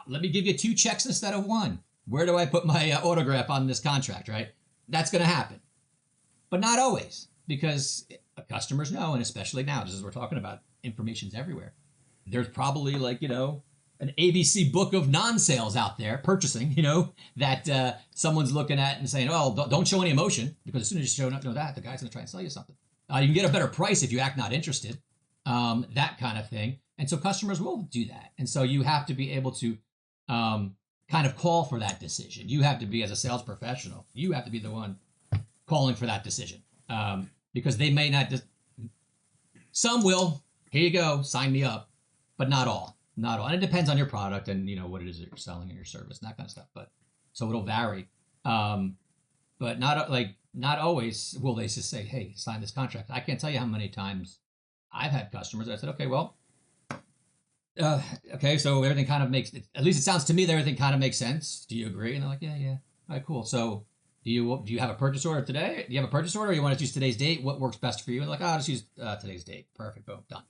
Let me give you 2 checks instead of 1. Where do I put my autograph on this contract, right? That's going to happen. But not always, because customers know, and especially now, just as we're talking about, information's everywhere. There's probably an ABC book of non-sales out there, purchasing, that someone's looking at and saying, oh, don't show any emotion, because as soon as you show that, the guy's going to try and sell you something. You can get a better price if you act not interested, that kind of thing. And so customers will do that. And so you have to be able to kind of call for that decision. You have to be, as a sales professional, you have to be the one calling for that decision, because they may not some will, here you go, sign me up, but not all. Not all. And it depends on your product and, what it is that you're selling and your service and that kind of stuff. But so it'll vary. But not always will they just say, hey, sign this contract. I can't tell you how many times I've had customers that I said, okay, well, okay, so everything kind of at least it sounds to me that everything kind of makes sense. Do you agree? And they're like, yeah. All right, cool. So do you have a purchase order today? Do you have a purchase order or you want to use today's date? What works best for you? And they're like, I'll just use today's date. Perfect. Boom. Done.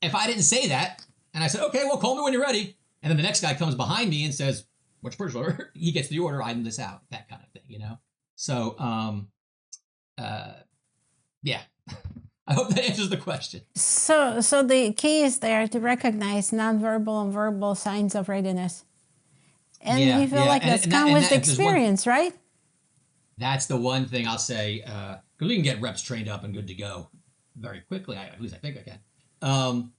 If I didn't say that and I said, okay, well, call me when you're ready. And then the next guy comes behind me and says, what's your purchase order? He gets the order, item this out, that kind of thing, So, yeah. I hope that answers the question. So the key is there to recognize nonverbal and verbal signs of readiness. And you feel like that's come with experience, right? That's the one thing I'll say, because we can get reps trained up and good to go very quickly. At least I think I can.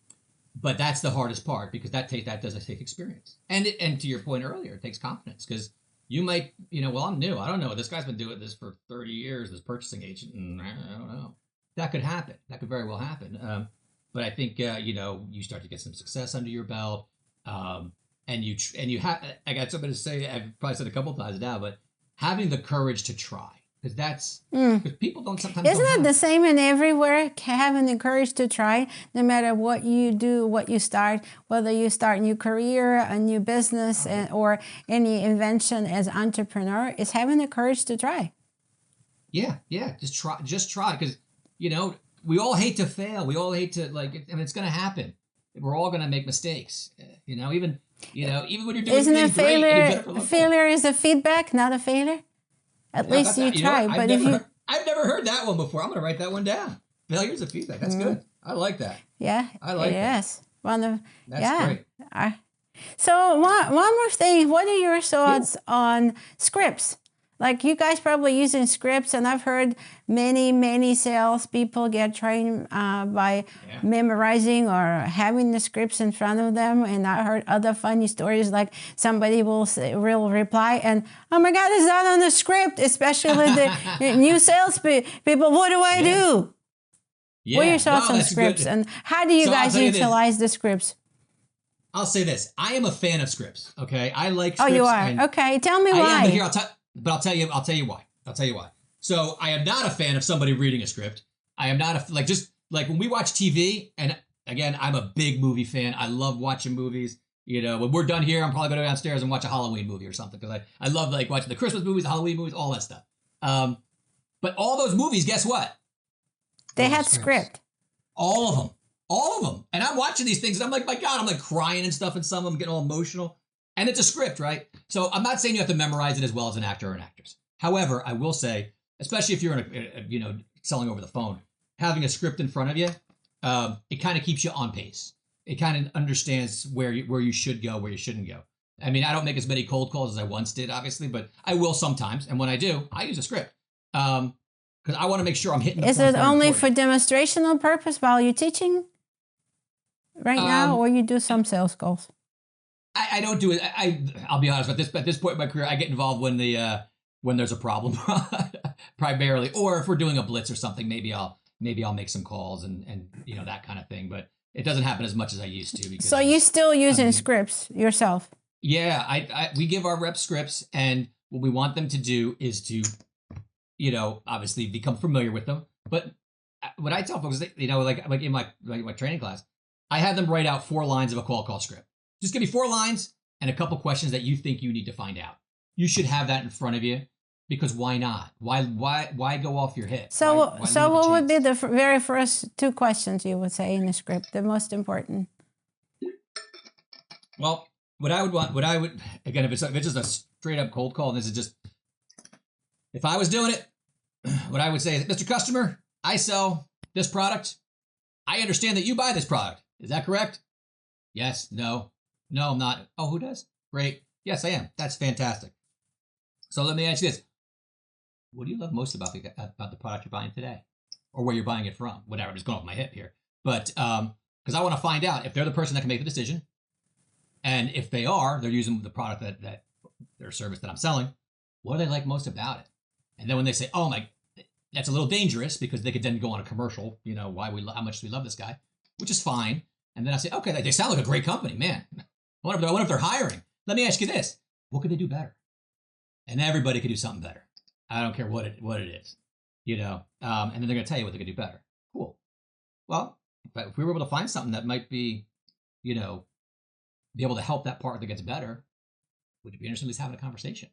But that's the hardest part because that does take experience. And to your point earlier, it takes confidence because you might, well, I'm new. I don't know. This guy's been doing this for 30 years, this purchasing agent, and I don't know. That could happen. That could very well happen. But I think, you start to get some success under your belt. And you have, I got something to say, I've probably said a couple of times now, but having the courage to try. Because because people don't sometimes. Isn't that the same in everywhere? Having the courage to try, no matter what you do, what you start, whether you start a new career, a new business, or any invention as an entrepreneur, is having the courage to try. Yeah. Just try. Because, we all hate to fail. We all hate to it's going to happen. We're all going to make mistakes. Even when you're doing Isn't things a failure? great, Failure is a feedback, not a failure. At least you try. But I've never heard that one before. I'm going to write that one down. Failure's a feedback. That's good. I like that. Yeah, I like that. Yes. That's great. So one more thing. What are your thoughts on scripts? Like you guys probably using scripts, and I've heard many salespeople get trained by memorizing or having the scripts in front of them. And I heard other funny stories, like somebody will reply, and oh my God, it's not on the script. Especially the new salespeople. What do I do? Yeah. What are your thoughts on scripts, and how do you guys utilize the scripts? I'll say this: I am a fan of scripts. Okay, I like scripts. Oh, you are. Okay, tell me why. I am, but I'll tell you why. So I am not a fan of somebody reading a script. I am not when we watch TV, and again, I'm a big movie fan. I love watching movies. When we're done here, I'm probably going to go downstairs and watch a Halloween movie or something because I love watching the Christmas movies, the Halloween movies, all that stuff. But all those movies, guess what? They had script. All of them. And I'm watching these things and I'm like, my God, I'm like crying and stuff and some of them getting all emotional. And it's a script, right? So I'm not saying you have to memorize it as well as an actor or an actress. However, I will say, especially if you're selling over the phone, having a script in front of you, it kind of keeps you on pace. It kind of understands where you should go, where you shouldn't go. I mean, I don't make as many cold calls as I once did, obviously, but I will sometimes. And when I do, I use a script. Because I want to make sure I'm hitting the Is it only for demonstrational purpose while you're teaching right now, or you do some sales calls? I don't do it. I'll be honest, at this point in my career, I get involved when there's a problem primarily, or if we're doing a blitz or something, maybe I'll make some calls and that kind of thing. But it doesn't happen as much as I used to. Because so you're still using scripts yourself? Yeah, we give our reps scripts, and what we want them to do is to, obviously become familiar with them. But what I tell folks is, like in my training class, I have them write out 4 lines of a call script. Just give me 4 lines and a couple questions that you think you need to find out. You should have that in front of you because why not? Why go off your hip? So what would be the very first 2 questions you would say in the script, the most important? Well, again, if it's just a straight up cold call, and this is just, if I was doing it, what I would say is, Mr. Customer, I sell this product. I understand that you buy this product. Is that correct? Yes, no, I'm not. Oh, who does? Great. Yes, I am. That's fantastic. So let me ask you this. What do you love most about the product you're buying today? Or where you're buying it from? Whatever, I'm just going off my hip here. But, because I want to find out if they're the person that can make the decision. And if they are, they're using the product that their service that I'm selling. What do they like most about it? And then when they say, oh that's a little dangerous because they could then go on a commercial, how much do we love this guy, which is fine. And then I say, okay, they sound like a great company, man. I wonder if they're hiring. Let me ask you this: what could they do better? And everybody could do something better. I don't care what it is, And then they're going to tell you what they could do better. Cool. Well, if we were able to find something that might be, be able to help that part that gets better, would you be interested in at least having a conversation?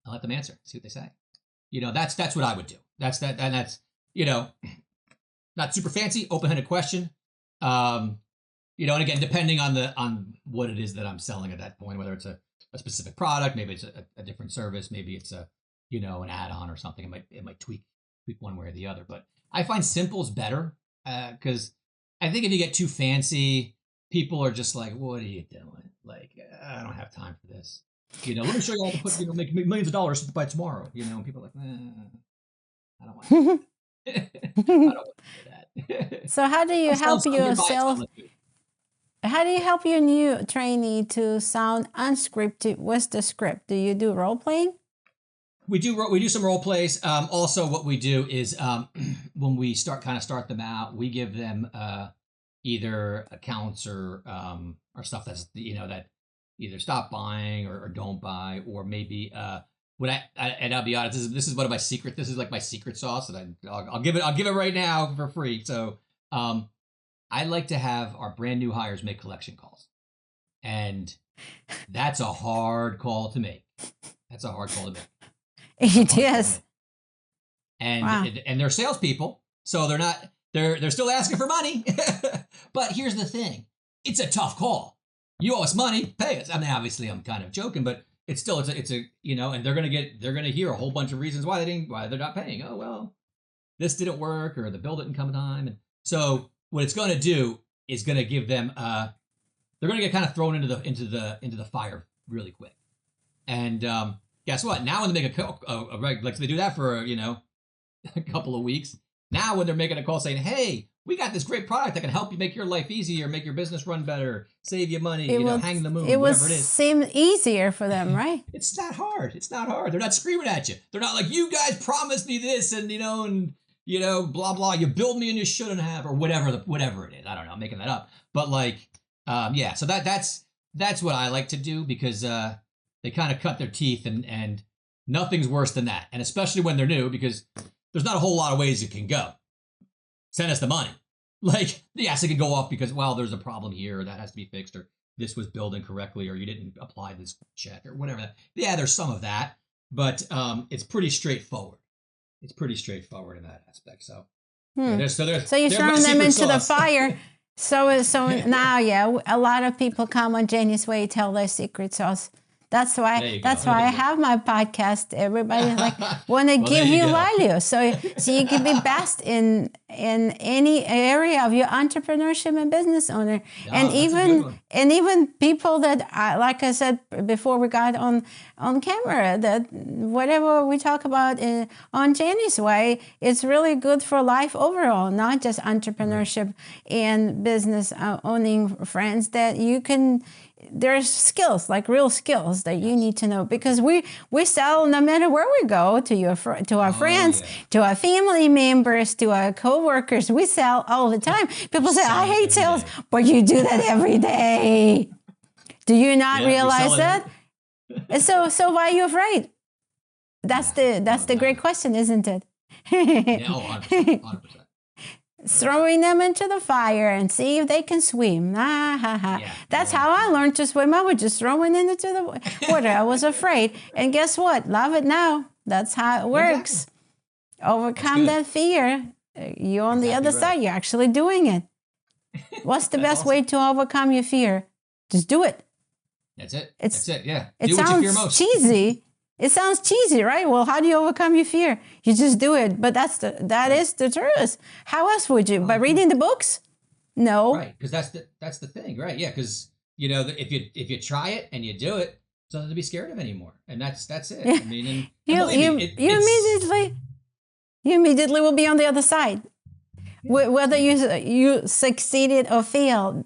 I'll let them answer, see what they say. That's what I would do. That's not super fancy, open-ended question. And again, depending on what it is that I'm selling at that point, whether it's a specific product, maybe it's a different service, maybe it's an add-on or something. It might tweak one way or the other. But I find simple is better because I think if you get too fancy, people are just like, "What are you doing? Like, I don't have time for this." Let me show you how to put make millions of dollars by tomorrow. And people are like, I don't want to. I don't want to do that. So how do you help yourself? How do you help your new trainee to sound unscripted with the script? Do you do role playing? We do some role plays. Also, what we do is when we start them out, we give them either accounts or stuff that's that either stop buying or don't buy, or maybe and I'll be honest, this is one of my secret. This is like my secret sauce, and I'll give it right now for free. So I like to have our brand new hires make collection calls, and that's a hard call to make. It is. And wow. And they're salespeople, so they're still asking for money. But here's the thing: it's a tough call. You owe us money, pay us. I mean, obviously, I'm kind of joking, but it's still it's a and they're gonna hear a whole bunch of reasons why they're not paying. Oh well, this didn't work, or the bill didn't come in time, and so what it's gonna do is gonna give them they're gonna get kind of thrown into the fire really quick, and guess what? Now when they make like they do that for a couple of weeks. Now when they're making a call saying, "Hey, we got this great product that can help you make your life easier, make your business run better, save you money, hang the moon, whatever it is." Seem easier for them, right? It's not hard. They're not screaming at you. They're not like, "You guys promised me this, and blah blah. You billed me and you shouldn't have," or whatever it is. I don't know. I'm making that up, but So that's what I like to do because they kind of cut their teeth, and nothing's worse than that, and especially when they're new because there's not a whole lot of ways it can go. Send us the money. Like, yes, it can go off because, well, there's a problem here, or that has to be fixed, or this was billed incorrectly, or you didn't apply this check, or whatever. Yeah, there's some of that, but it's pretty straightforward. It's pretty straightforward in that aspect. So, so you're throwing them into the fire. So now, a lot of people come on Geni's Way, tell their secret sauce. That's why I have my podcast. Everybody want to give you value, so you can be best in any area of your entrepreneurship and business owner, and even people that like I said before we got on camera, that whatever we talk about on Geni's Way, it's really good for life overall, not just entrepreneurship and business owning friends that you can. There's skills, like real skills that you need to know, because we sell no matter where we go, to our friends, to our family members, to our coworkers. We sell all the time. People say, "I hate sales," but you do that every day. Do you not realize that? So why are you afraid? That's the great question, isn't it? 100%. Throwing them into the fire and see if they can swim. That's how I learned to swim. I would just throw it into the water. I was afraid. And guess what? Love it now. That's how it works. Exactly. Overcome that fear. You're on the other side. You're actually doing it. What's the best way to overcome your fear? Just do it. That's it. That's it. Yeah. Do what you fear most. Cheesy. It sounds cheesy, right? Well, how do you overcome your fear? You just do it. But that is the truth. How else would you? By reading the books? No. Right, because that's the thing, right? Yeah, because if you try it and you do it, there's nothing to be scared of anymore, and that's it. I mean, you immediately will be on the other side, whether you succeeded or failed.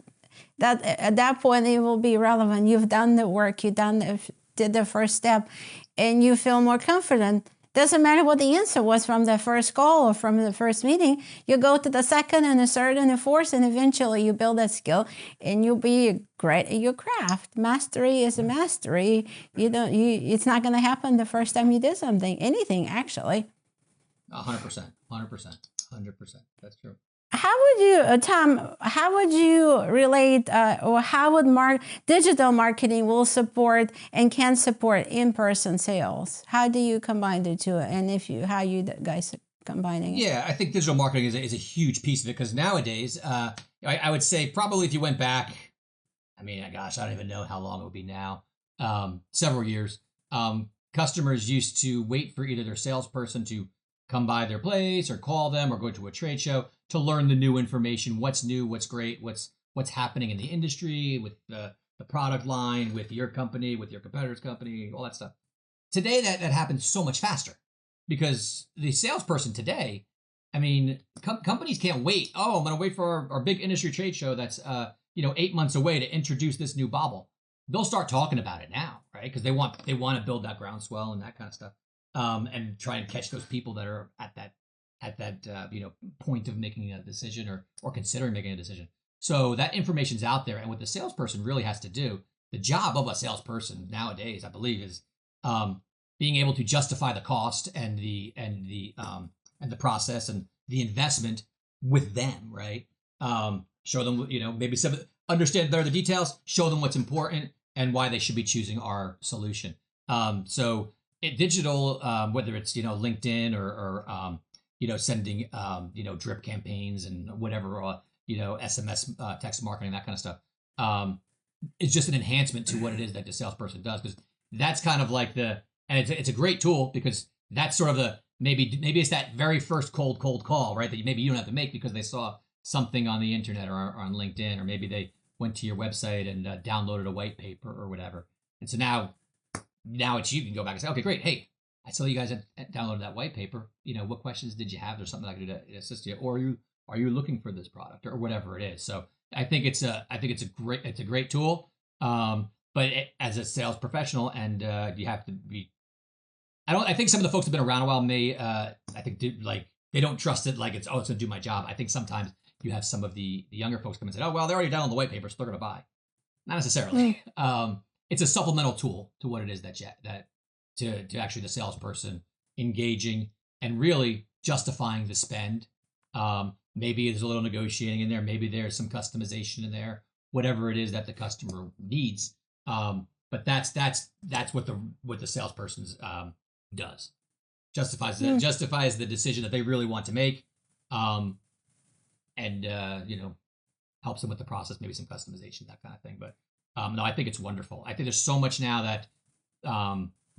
That at that point it will be irrelevant. You've done the work. Did the first step. And you feel more confident Doesn't matter what the answer was from the first call or from the first meeting. You go to the second and the third and the fourth, and eventually you build that skill, and you'll be great at your craft. Mastery is a mastery. It's not going to happen the first time you did something, anything actually. 100%. That's true. How would you, Tom, how would you relate, or how would digital marketing will support and can support in-person sales? How do you combine the two? And how you guys are combining it? Yeah, I think digital marketing is a huge piece of it, because nowadays, I would say probably if you went back, I mean, gosh, I don't even know how long it would be now, several years, customers used to wait for either their salesperson to come by their place or call them or go to a trade show to learn the new information, what's new, what's great, what's happening in the industry, with the product line, with your company, with your competitor's company, all that stuff. Today, that happens so much faster, because the salesperson today, I mean, companies can't wait. Oh, I'm going to wait for our big industry trade show that's 8 months away to introduce this new bauble. They'll start talking about it now, right? Because they want to build that groundswell and that kind of stuff, and try and catch those people that are at that point of making a decision or considering making a decision. So that information's out there, and what the salesperson really has to do, the job of a salesperson nowadays, I believe, is being able to justify the cost and the process and the investment with them, right? Show them, maybe understand better the details, show them what's important and why they should be choosing our solution. So digital, whether it's LinkedIn or sending drip campaigns and whatever, SMS, text marketing, that kind of stuff, it's just an enhancement to what it is that the salesperson does, because that's kind of like it's a great tool, because that's sort of maybe it's that very first cold call, right? That maybe you don't have to make because they saw something on the internet or on LinkedIn, or maybe they went to your website and downloaded a white paper or whatever. And so now it's you can go back and say, okay, great. Hey, I saw you guys had downloaded that white paper. What questions did you have? There's something I could do to assist you, or are you looking for this product or whatever it is? So I think it's a great tool. But as a sales professional, and you have to be. I think some of the folks who've been around a while may they don't trust it, like it's going to do my job. I think sometimes you have some of the younger folks come and say, oh well, they already downloaded the white paper, so they're going to buy. Not necessarily. It's a supplemental tool to what it is that to actually the salesperson engaging and really justifying the spend. Maybe there's a little negotiating in there. Maybe there's some customization in there. Whatever it is that the customer needs. But that's what the salesperson does. Justifies the decision that they really want to make, and helps them with the process, maybe some customization, that kind of thing. But no, I think it's wonderful. I think there's so much now that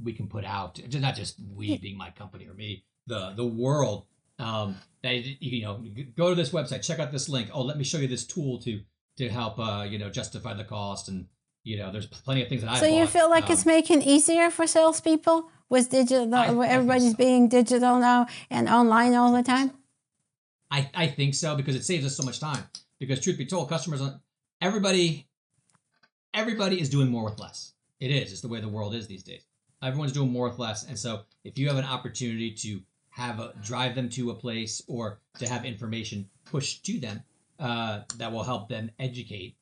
we can put out, not just we being my company or me, the world. That go to this website, check out this link. Oh, let me show you this tool to help justify the cost, and there's plenty of things that I. So you feel like it's making it easier for salespeople with digital? Everybody's being digital now and online all the time. I think so, because it saves us so much time. Because truth be told, everybody is doing more with less. It is. It's the way the world is these days. Everyone's doing more with less, and so if you have an opportunity to drive them to a place or to have information pushed to them that will help them educate,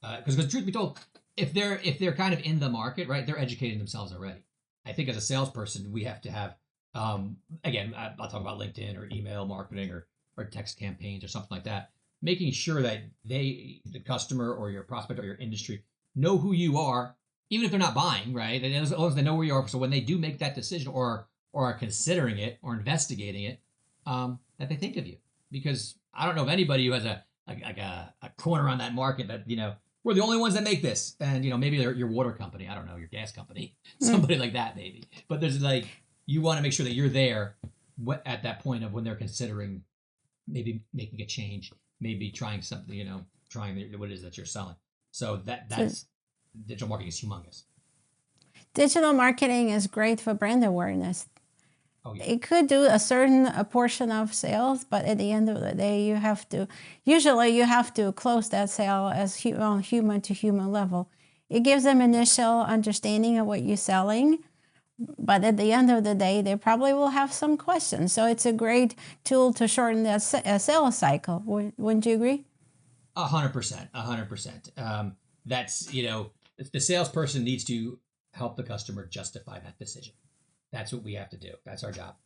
because truth be told, if they're kind of in the market, right, they're educating themselves already. I think as a salesperson, we have to have again, I'll talk about LinkedIn or email marketing or text campaigns or something like that, making sure that the customer or your prospect or your industry know who you are, even if they're not buying, right? And as long as they know where you are, so when they do make that decision or are considering it or investigating it, that they think of you. Because I don't know of anybody who has a corner on that market that, we're the only ones that make this. And, maybe they're your water company. I don't know, your gas company, somebody like that maybe. But there's you want to make sure that you're there at that point of when they're considering maybe making a change, maybe trying something, trying what it is that you're selling. So that's digital marketing is humongous. Digital marketing is great for brand awareness. Oh, yeah. It could do a portion of sales, but at the end of the day, you have to close that sale as on human to human level. It gives them initial understanding of what you're selling, but at the end of the day, they probably will have some questions. So it's a great tool to shorten that sales cycle. Wouldn't you agree? 100%, 100%. That's, the salesperson needs to help the customer justify that decision. That's what we have to do. That's our job.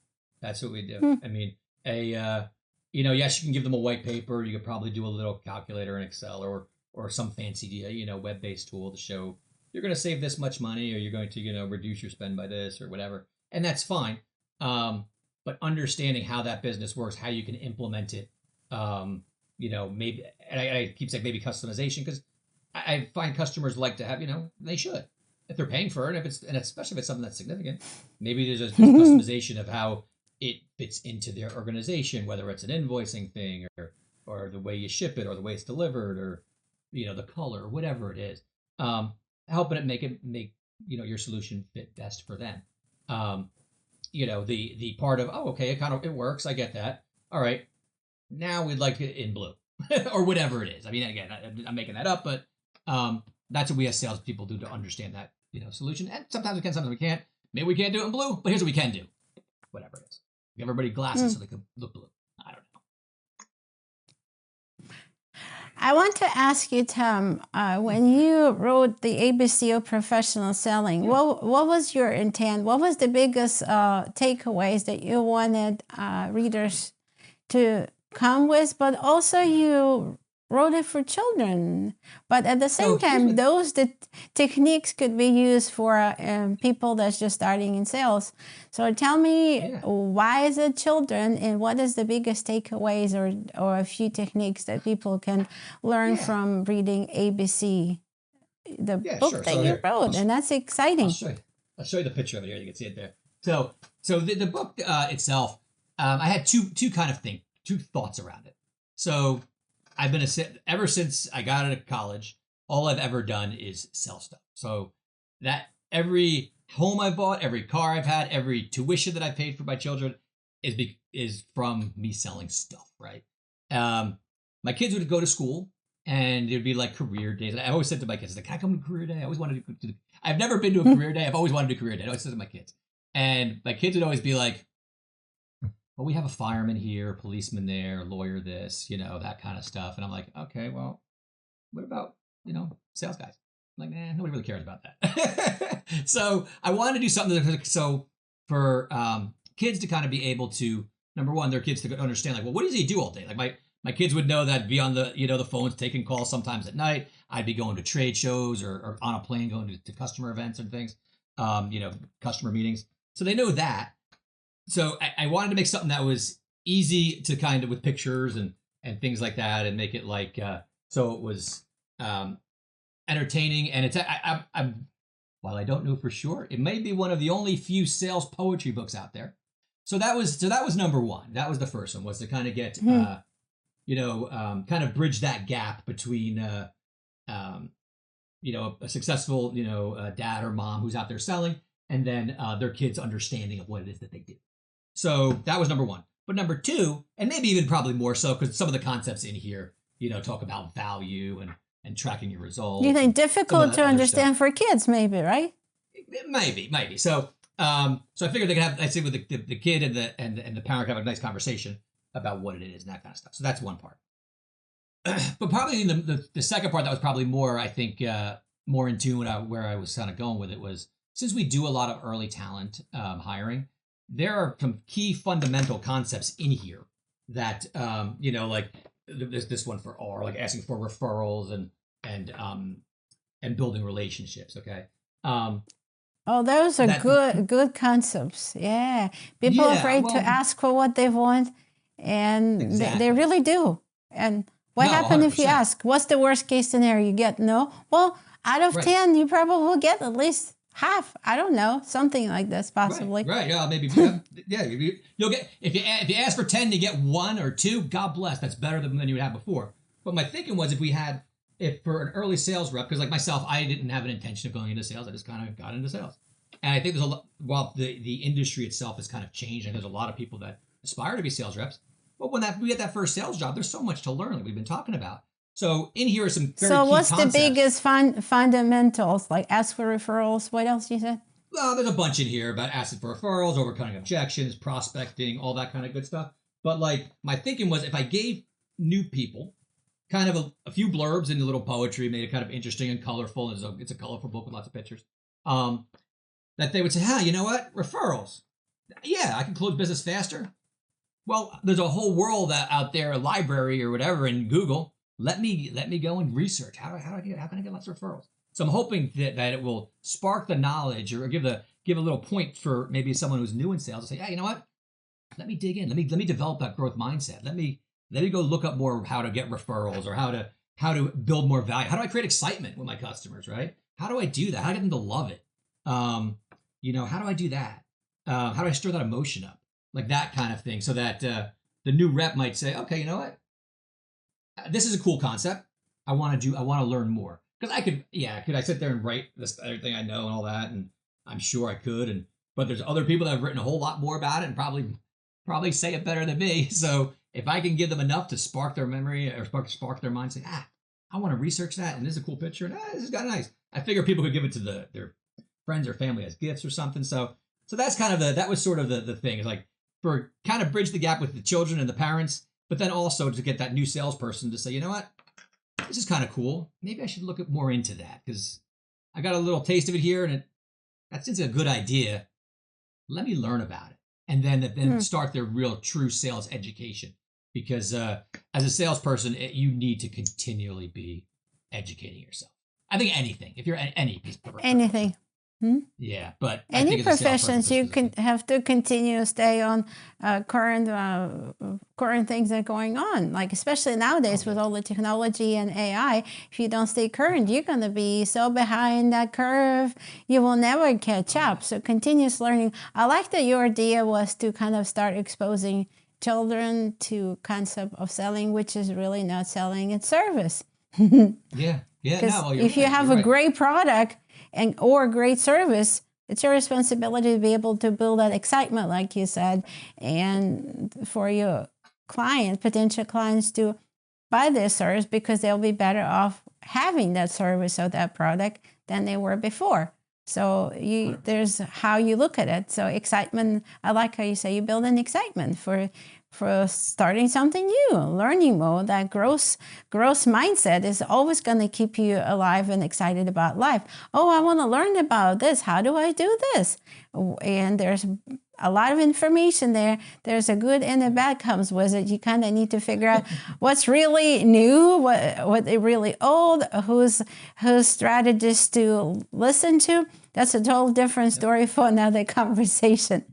That's what we do. I mean, yes, you can give them a white paper. You could probably do a little calculator in Excel or some fancy, web-based tool to show you're going to save this much money, or you're going to, reduce your spend by this or whatever. And that's fine. But understanding how that business works, how you can implement it, maybe, and I keep saying maybe customization, because I find customers like to have, they should, if they're paying for it, and especially if it's something that's significant, maybe there's a customization of how it fits into their organization, whether it's an invoicing thing or the way you ship it or the way it's delivered or, the color or whatever it is, helping it make, your solution fit best for them. The part of, okay, it works. I get that. All right. Now we'd like it in blue or whatever it is. I mean, again, I'm making that up, but that's what we as salespeople do to understand that, solution. And sometimes we can, sometimes we can't. Maybe we can't do it in blue, but here's what we can do. Whatever it is. Give everybody glasses so they can look blue. I don't know. I want to ask you, Tom, when you wrote the ABC of Professional Selling, what was your intent? What was the biggest takeaways that you wanted readers to come with? But also you wrote it for children. But at the same time, the techniques could be used for people that's just starting in sales. So tell me, why is it children, and what is the biggest takeaways or a few techniques that people can learn from reading ABC, the book that you wrote? And that's exciting. I'll show you the picture of it here. You can see it there. So the book itself, I had two thoughts around it. So I've been ever since I got out of college, all I've ever done is sell stuff. So that every home I bought, every car I've had, every tuition that I paid for my children is from me selling stuff, right? My kids would go to school and it'd be like career days. And I always said to my kids, can I come to career day? I always wanted to I've never been to a career day. I've always wanted to do a career day. I always said to my kids. And my kids would always be like, well, we have a fireman here, a policeman there, a lawyer this, that kind of stuff. And I'm like, okay, well, what about, sales guys? I'm like, nobody really cares about that. So I wanted to do something for kids to kind of be able to, number one, their kids to understand, like, well, what does he do all day? Like my kids would know that I'd be on the, the phones taking calls sometimes at night. I'd be going to trade shows or on a plane going to customer events and things, customer meetings. So they know that. So I wanted to make something that was easy to kind of with pictures and things like that, and make it like so it was entertaining. And it's I'm while I don't know for sure, it may be one of the only few sales poetry books out there. So that was number one. That was the first one, was to kind of get kind of bridge that gap between a successful dad or mom who's out there selling, and then their kids' understanding of what it is that they do. So that was number one. But number two, and maybe even probably more so, because some of the concepts in here, talk about value and tracking your results. You think difficult to understand for kids, maybe, right? Maybe. So I figured they could have, I'd say with the kid and the parent have a nice conversation about what it is and that kind of stuff. So that's one part. But probably the second part that was probably more, I think, more in tune with where I was kind of going with it was, since we do a lot of early talent hiring, there are some key fundamental concepts in here that, like there's this one for R, like asking for referrals and building relationships. Okay. Those are good concepts. Yeah. People are afraid to ask for what they want, and they really do. And what happens if you ask, what's the worst case scenario? You get no? Well, out of 10, you probably will get at least half. I don't know, something like this, possibly. Right. Yeah. Maybe. Yeah. You'll get, if you ask for 10, you get 1 or 2. God bless. That's better than you would have before. But my thinking was, if for an early sales rep, because like myself, I didn't have an intention of going into sales. I just kind of got into sales. And I think there's a lot, while the industry itself has kind of changed, and there's a lot of people that aspire to be sales reps. But when we get that first sales job, there's so much to learn that we've been talking about. So in here are some very key what's concepts. The biggest fundamentals? Like ask for referrals. What else you said? Well, there's a bunch in here about asking for referrals, overcoming objections, prospecting, all that kind of good stuff. But like my thinking was if I gave new people kind of a few blurbs and a little poetry, made it kind of interesting and colorful. It's a colorful book with lots of pictures. That they would say, you know what? Referrals. Yeah, I can close business faster. Well, there's a whole world out there, a library or whatever in Google. Let me go and research. How can I get lots of referrals? So I'm hoping that it will spark the knowledge or give a little point for maybe someone who's new in sales to say, you know what? Let me dig in. Let me develop that growth mindset. Let me go look up more how to get referrals or how to build more value. How do I create excitement with my customers, right? How do I do that? How do I get them to love it? How do I do that? How do I stir that emotion up? Like that kind of thing, so that the new rep might say, okay, you know what? This is a cool concept. I want to learn more. Because could I sit there and write this everything I know and all that, and I'm sure I could, but there's other people that have written a whole lot more about it and probably say it better than me. So if I can give them enough to spark their memory or spark their mind, say, I want to research that, and this is a cool picture, and this is kind of nice. I figure people could give it to their friends or family as gifts or something. So that's kind of that was sort of the thing. It's like for kind of bridge the gap with the children and the parents, but then also to get that new salesperson to say, you know what? This is kind of cool. Maybe I should look more into that because I got a little taste of it here, and that seems a good idea. Let me learn about it, and then start their real true sales education. Because as a salesperson, you need to continually be educating yourself. I think anything, if you're any piece of anything. Yeah, but any professions, you can have to continue to stay on current things that are going on. Like especially nowadays with all the technology and AI, if you don't stay current, you're going to be so behind that curve, you will never catch up. So continuous learning. I like that your idea was to kind of start exposing children to concept of selling, which is really not selling, it's service. Yeah. Because if you have a great product or a great service, it's your responsibility to be able to build that excitement, like you said, and for your potential clients to buy this service because they'll be better off having that service or that product than they were before. So there's how you look at it. So excitement, I like how you say you build an excitement for starting something new, learning more. That growth mindset is always going to keep you alive and excited about life. Oh, I want to learn about this. How do I do this? And there's a lot of information there. There's a good and a bad comes with it. You kind of need to figure out what's really new, what really old, who's strategist to listen to. That's a total different story for another conversation.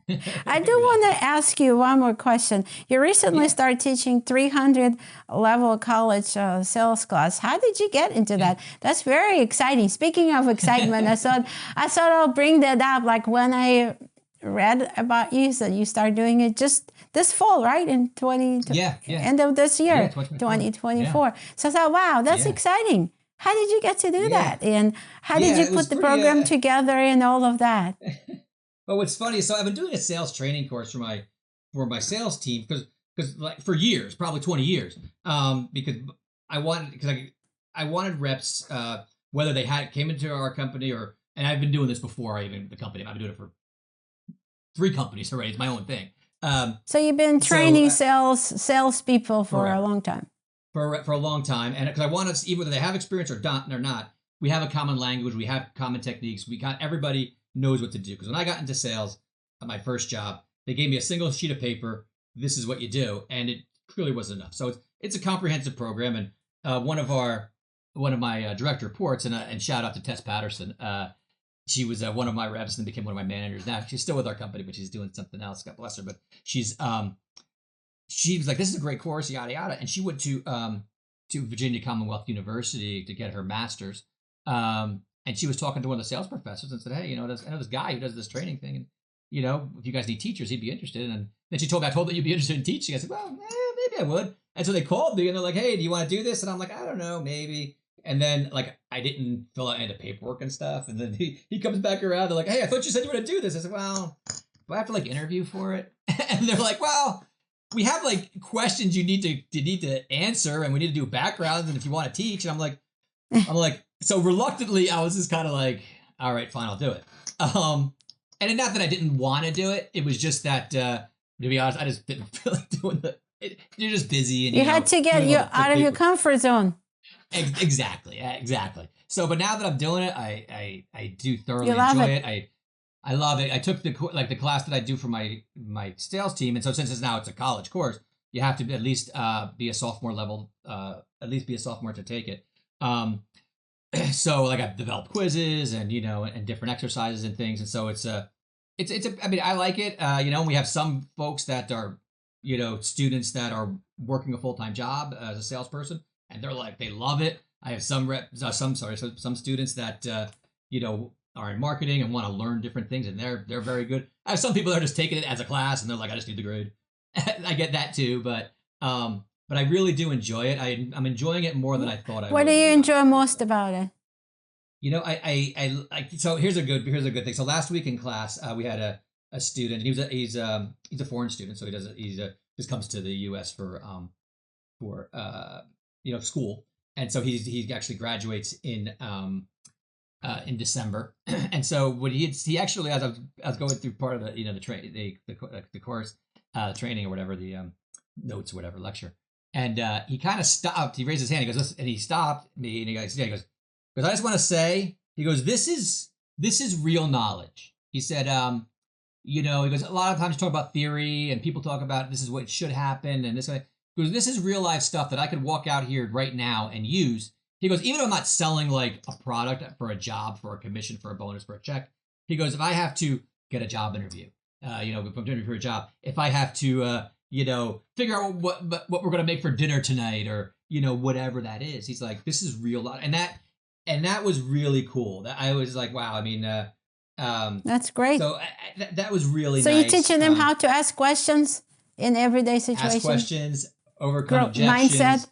I do want to ask you one more question. You recently started teaching 300 level college sales class. How did you get into that? That's very exciting. Speaking of excitement, I thought I'll bring that up. Like when I read about you, so you started doing it just this fall, right? In end of this year, 2024. So I thought, wow, that's exciting. How did you get to do that? And how did you put the program together and all of that? Well, what's funny, so I've been doing a sales training course for my sales team because like for years, probably 20 years, because I wanted reps, whether they came into our company and I've been doing this before the company. I've been doing it for 3 companies already. It's my own thing. So you've been training salespeople for a long time. For a long time, and because I want us, even whether they have experience or not, we have a common language, we have common techniques. Everybody knows what to do. Because when I got into sales at my first job, they gave me a single sheet of paper. This is what you do, and it clearly wasn't enough. So it's a comprehensive program. And one of my direct reports, and shout out to Tess Patterson. She was one of my reps and became one of my managers. Now she's still with our company, but she's doing something else. God bless her. But she was like, this is a great course, yada, yada. And she went to Virginia Commonwealth University to get her master's. And she was talking to one of the sales professors and said, hey, I know this guy who does this training thing. And, if you guys need teachers, he'd be interested. And then she told me, I told that you'd be interested in teaching. I said, well, maybe I would. And so they called me and they're like, hey, do you want to do this? And I'm like, I don't know, maybe. And then like, I didn't fill out any of the paperwork and stuff. And then he comes back around. They're like, hey, I thought you said you were going to do this. I said, well, do I have to like interview for it? And they're like, well, we have like questions you need to answer, and we need to do backgrounds, and if you want to teach. And I'm like, so reluctantly, I was just kind of like, all right, fine, I'll do it. and not that I didn't want to do it. It was just that, to be honest, I just didn't feel like doing you're just busy. And you had to get you out of your comfort zone. Exactly. So, but now that I'm doing it, I do thoroughly enjoy it. I love it. I took the class that I do for my sales team. And so since it's a college course, you have to at least be a sophomore level, at least be a sophomore to take it. So like I've developed quizzes and, and different exercises and things. And so I mean, I like it. We have some folks that are, students that are working a full-time job as a salesperson, and they love it. I have some students that, are in marketing and want to learn different things, and they're very good. I have some people that are just taking it as a class and they're like, I just need the grade. I get that too, but I really do enjoy it. I'm enjoying it more than I thought I would. What do you enjoy most about it? So here's a good thing. So last week in class, we had a student. He's a foreign student, so just comes to the U.S. for school, and so he actually graduates in December. And so what he actually, as I was going through part of the course, training or whatever, the notes or whatever, lecture, and he kind of stopped. He raised his hand. He goes, listen, and he stopped me, and he goes, because I just want to say, he goes, this is real knowledge. He said, he goes, a lot of times you talk about theory and people talk about this is what should happen and this way. He goes, this is real life stuff that I could walk out here right now and use. He goes, even though I'm not selling like a product for a job, for a commission, for a bonus, for a check. He goes, if I have to get a job interview, if I'm doing for a job, if I have to, figure out what we're going to make for dinner tonight or, whatever that is. He's like, this is real life. And that was really cool. That I was like, wow. I mean, that's great. So that was really so nice. So you're teaching them how to ask questions in everyday situations. Ask questions, overcome objections. Mindset.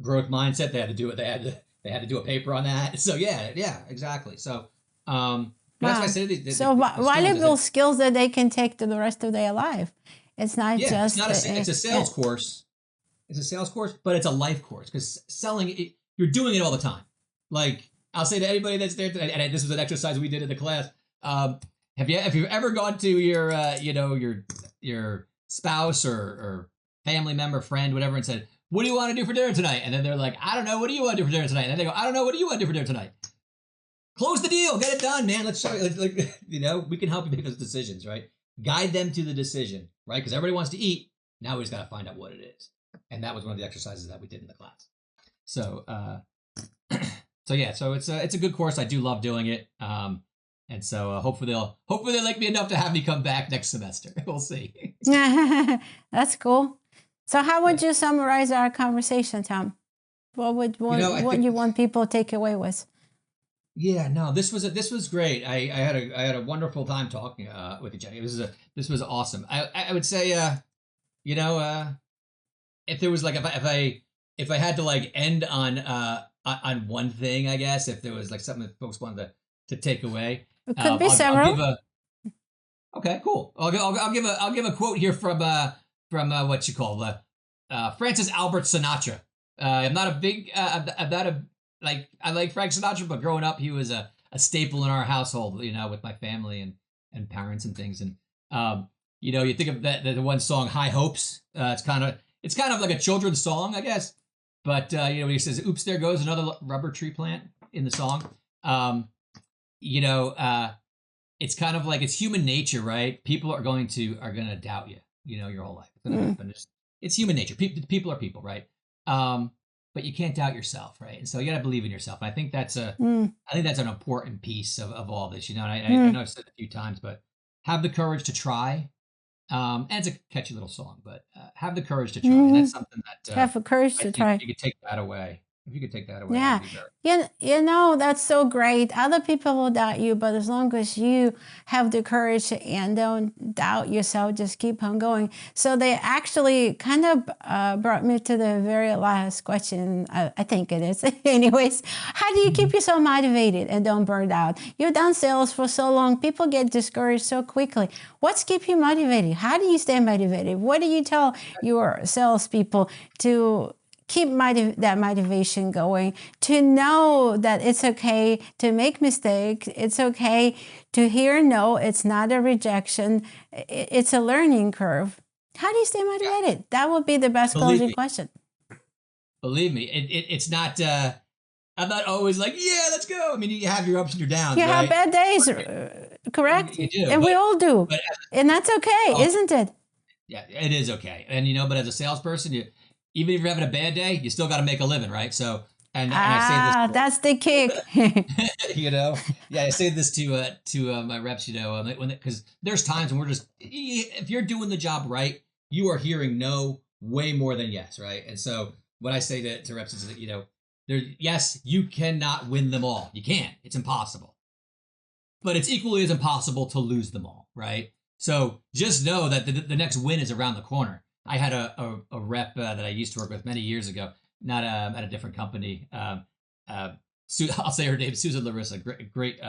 Growth mindset. They had to do it. They had to do a paper on that. So yeah, exactly. So that's why I said valuable skills that they can take to the rest of their life. It's not just. It's a sales course. It's a sales course, but it's a life course because selling. You're doing it all the time. Like I'll say to anybody that's there, and this was an exercise we did in the class. Have you ever gone to your spouse or family member, friend, whatever, and said, "What do you want to do for dinner tonight?" And then they're like, "I don't know. What do you want to do for dinner tonight?" And then they go, "I don't know. What do you want to do for dinner tonight?" Close the deal. Get it done, man. Let's show you. We can help you make those decisions, right? Guide them to the decision, right? Because everybody wants to eat. Now we just got to find out what it is. And that was one of the exercises that we did in the class. So, so it's a good course. I do love doing it. And so hopefully they like me enough to have me come back next semester. We'll see. That's cool. So how would you summarize our conversation, Tom? What you want people to take away with? Yeah, no, this was great. I had a wonderful time talking with you, Geni. This was awesome. I would say, if there was like if I had to like end on one thing, I guess if there was like something that folks wanted to take away, it could be several. Okay, cool. I'll give a quote here from what you call Francis Albert Sinatra. I'm not a big I like Frank Sinatra, but growing up he was a staple in our household, with my family and parents and things. And you think of the one song High Hopes. It's kind of like a children's song, I guess. But when he says, "Oops, there goes another rubber tree plant" in the song, it's kind of like it's human nature, right? People are going to doubt you, your whole life. It's going to happen. It's human nature. People are people, right? But you can't doubt yourself, right? And so you got to believe in yourself. And I think that's an important piece of all this, And I know I've said it a few times, but have the courage to try. And it's a catchy little song, but have the courage to try. And that's something that have the courage to try. You could take that away. If you could take that away, yeah, that's so great. Other people will doubt you, but as long as you have the courage and don't doubt yourself, just keep on going. So they actually kind of brought me to the very last question. I think it is. Anyways, how do you keep yourself motivated and don't burn out? You've done sales for so long. People get discouraged so quickly. What's keep you motivated? How do you stay motivated? What do you tell your salespeople to keep that motivation going, to know that it's okay to make mistakes. It's okay to hear no. It's not a rejection. It's a learning curve. How do you stay motivated? That would be the best closing question. Believe me, it's not, I'm not always like, yeah, let's go. I mean, you have your ups and your downs, You right? have bad days, correct? You do, and we all do. And that's okay, isn't it? Yeah, it is okay. And, but as a salesperson, even if you're having a bad day, you still got to make a living, right? So, and I say this, that's the kick. I say this to my reps, because there's times when we're just, if you're doing the job right, you are hearing no way more than yes, right? And so what I say to reps is that, yes, you cannot win them all. You can't. It's impossible. But it's equally as impossible to lose them all, right? So just know that the next win is around the corner. I had a rep that I used to work with many years ago, not at a different company. I'll say her name, Susan Larissa, great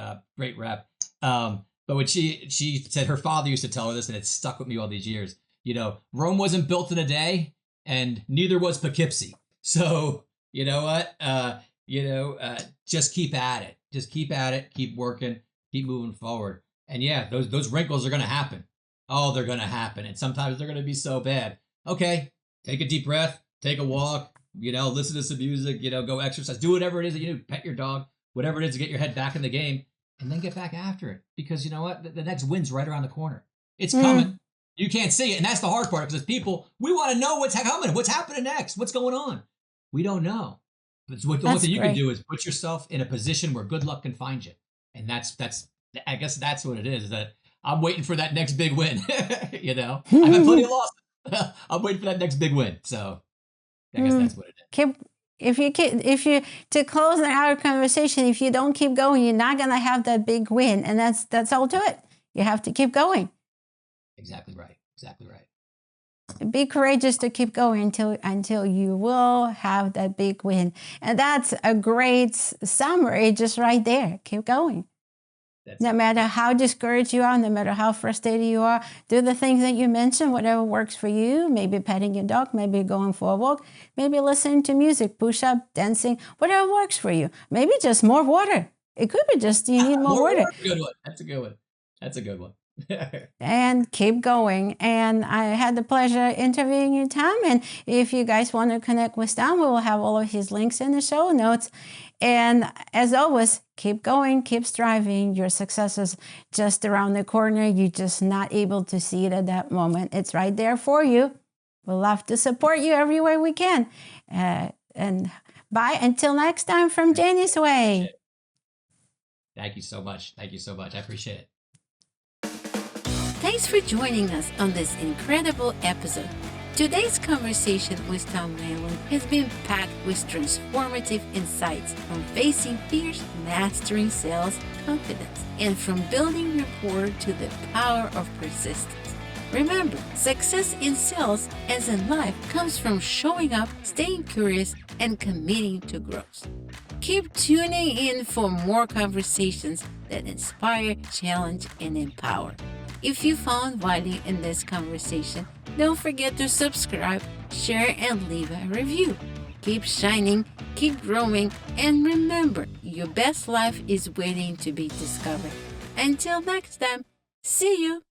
rep. But when she said her father used to tell her this, and it stuck with me all these years. Rome wasn't built in a day, and neither was Poughkeepsie. So you know what? Just keep at it. Just keep at it. Keep working. Keep moving forward. And yeah, those wrinkles are going to happen. Oh, they're going to happen. And sometimes they're going to be so bad. Okay, take a deep breath, take a walk, listen to some music, go exercise, do whatever it is that you do, pet your dog, whatever it is to get your head back in the game, and then get back after it. Because you know what? The next win's right around the corner. It's coming. You can't see it. And that's the hard part, because as people, we want to know what's coming, what's happening next, what's going on. We don't know. But the only thing you can do is put yourself in a position where good luck can find you. And I guess that's what it is, that I'm waiting for that next big win. I've had plenty of losses. I'm waiting for that next big win. So I guess that's what it is. To close our conversation, if you don't keep going, you're not going to have that big win. And that's all to it. You have to keep going. Exactly right. Exactly right. Be courageous to keep going until you will have that big win. And that's a great summary just right there. Keep going. No matter how discouraged you are, no matter how frustrated you are, do the things that you mentioned, whatever works for you. Maybe petting your dog, maybe going for a walk, maybe listening to music, push-up, dancing, whatever works for you. Maybe just more water. It could be just you need more water. Good one. That's a good one. And keep going. And I had the pleasure interviewing you, Tom. And if you guys want to connect with Tom, we will have all of his links in the show notes. And as always, keep going, keep striving. Your success is just around the corner. You're just not able to see it at that moment. It's right there for you. We'll love to support you every way we can. And bye. Until next time from Geni's Way. Thank you so much. I appreciate it. Thanks for joining us on this incredible episode. Today's conversation with Tom Whalen has been packed with transformative insights on facing fears, mastering sales confidence, and from building rapport to the power of persistence. Remember, success in sales, as in life, comes from showing up, staying curious, and committing to growth. Keep tuning in for more conversations that inspire, challenge, and empower. If you found value in this conversation, don't forget to subscribe, share, and leave a review. Keep shining, keep growing, and remember, your best life is waiting to be discovered. Until next time, see you!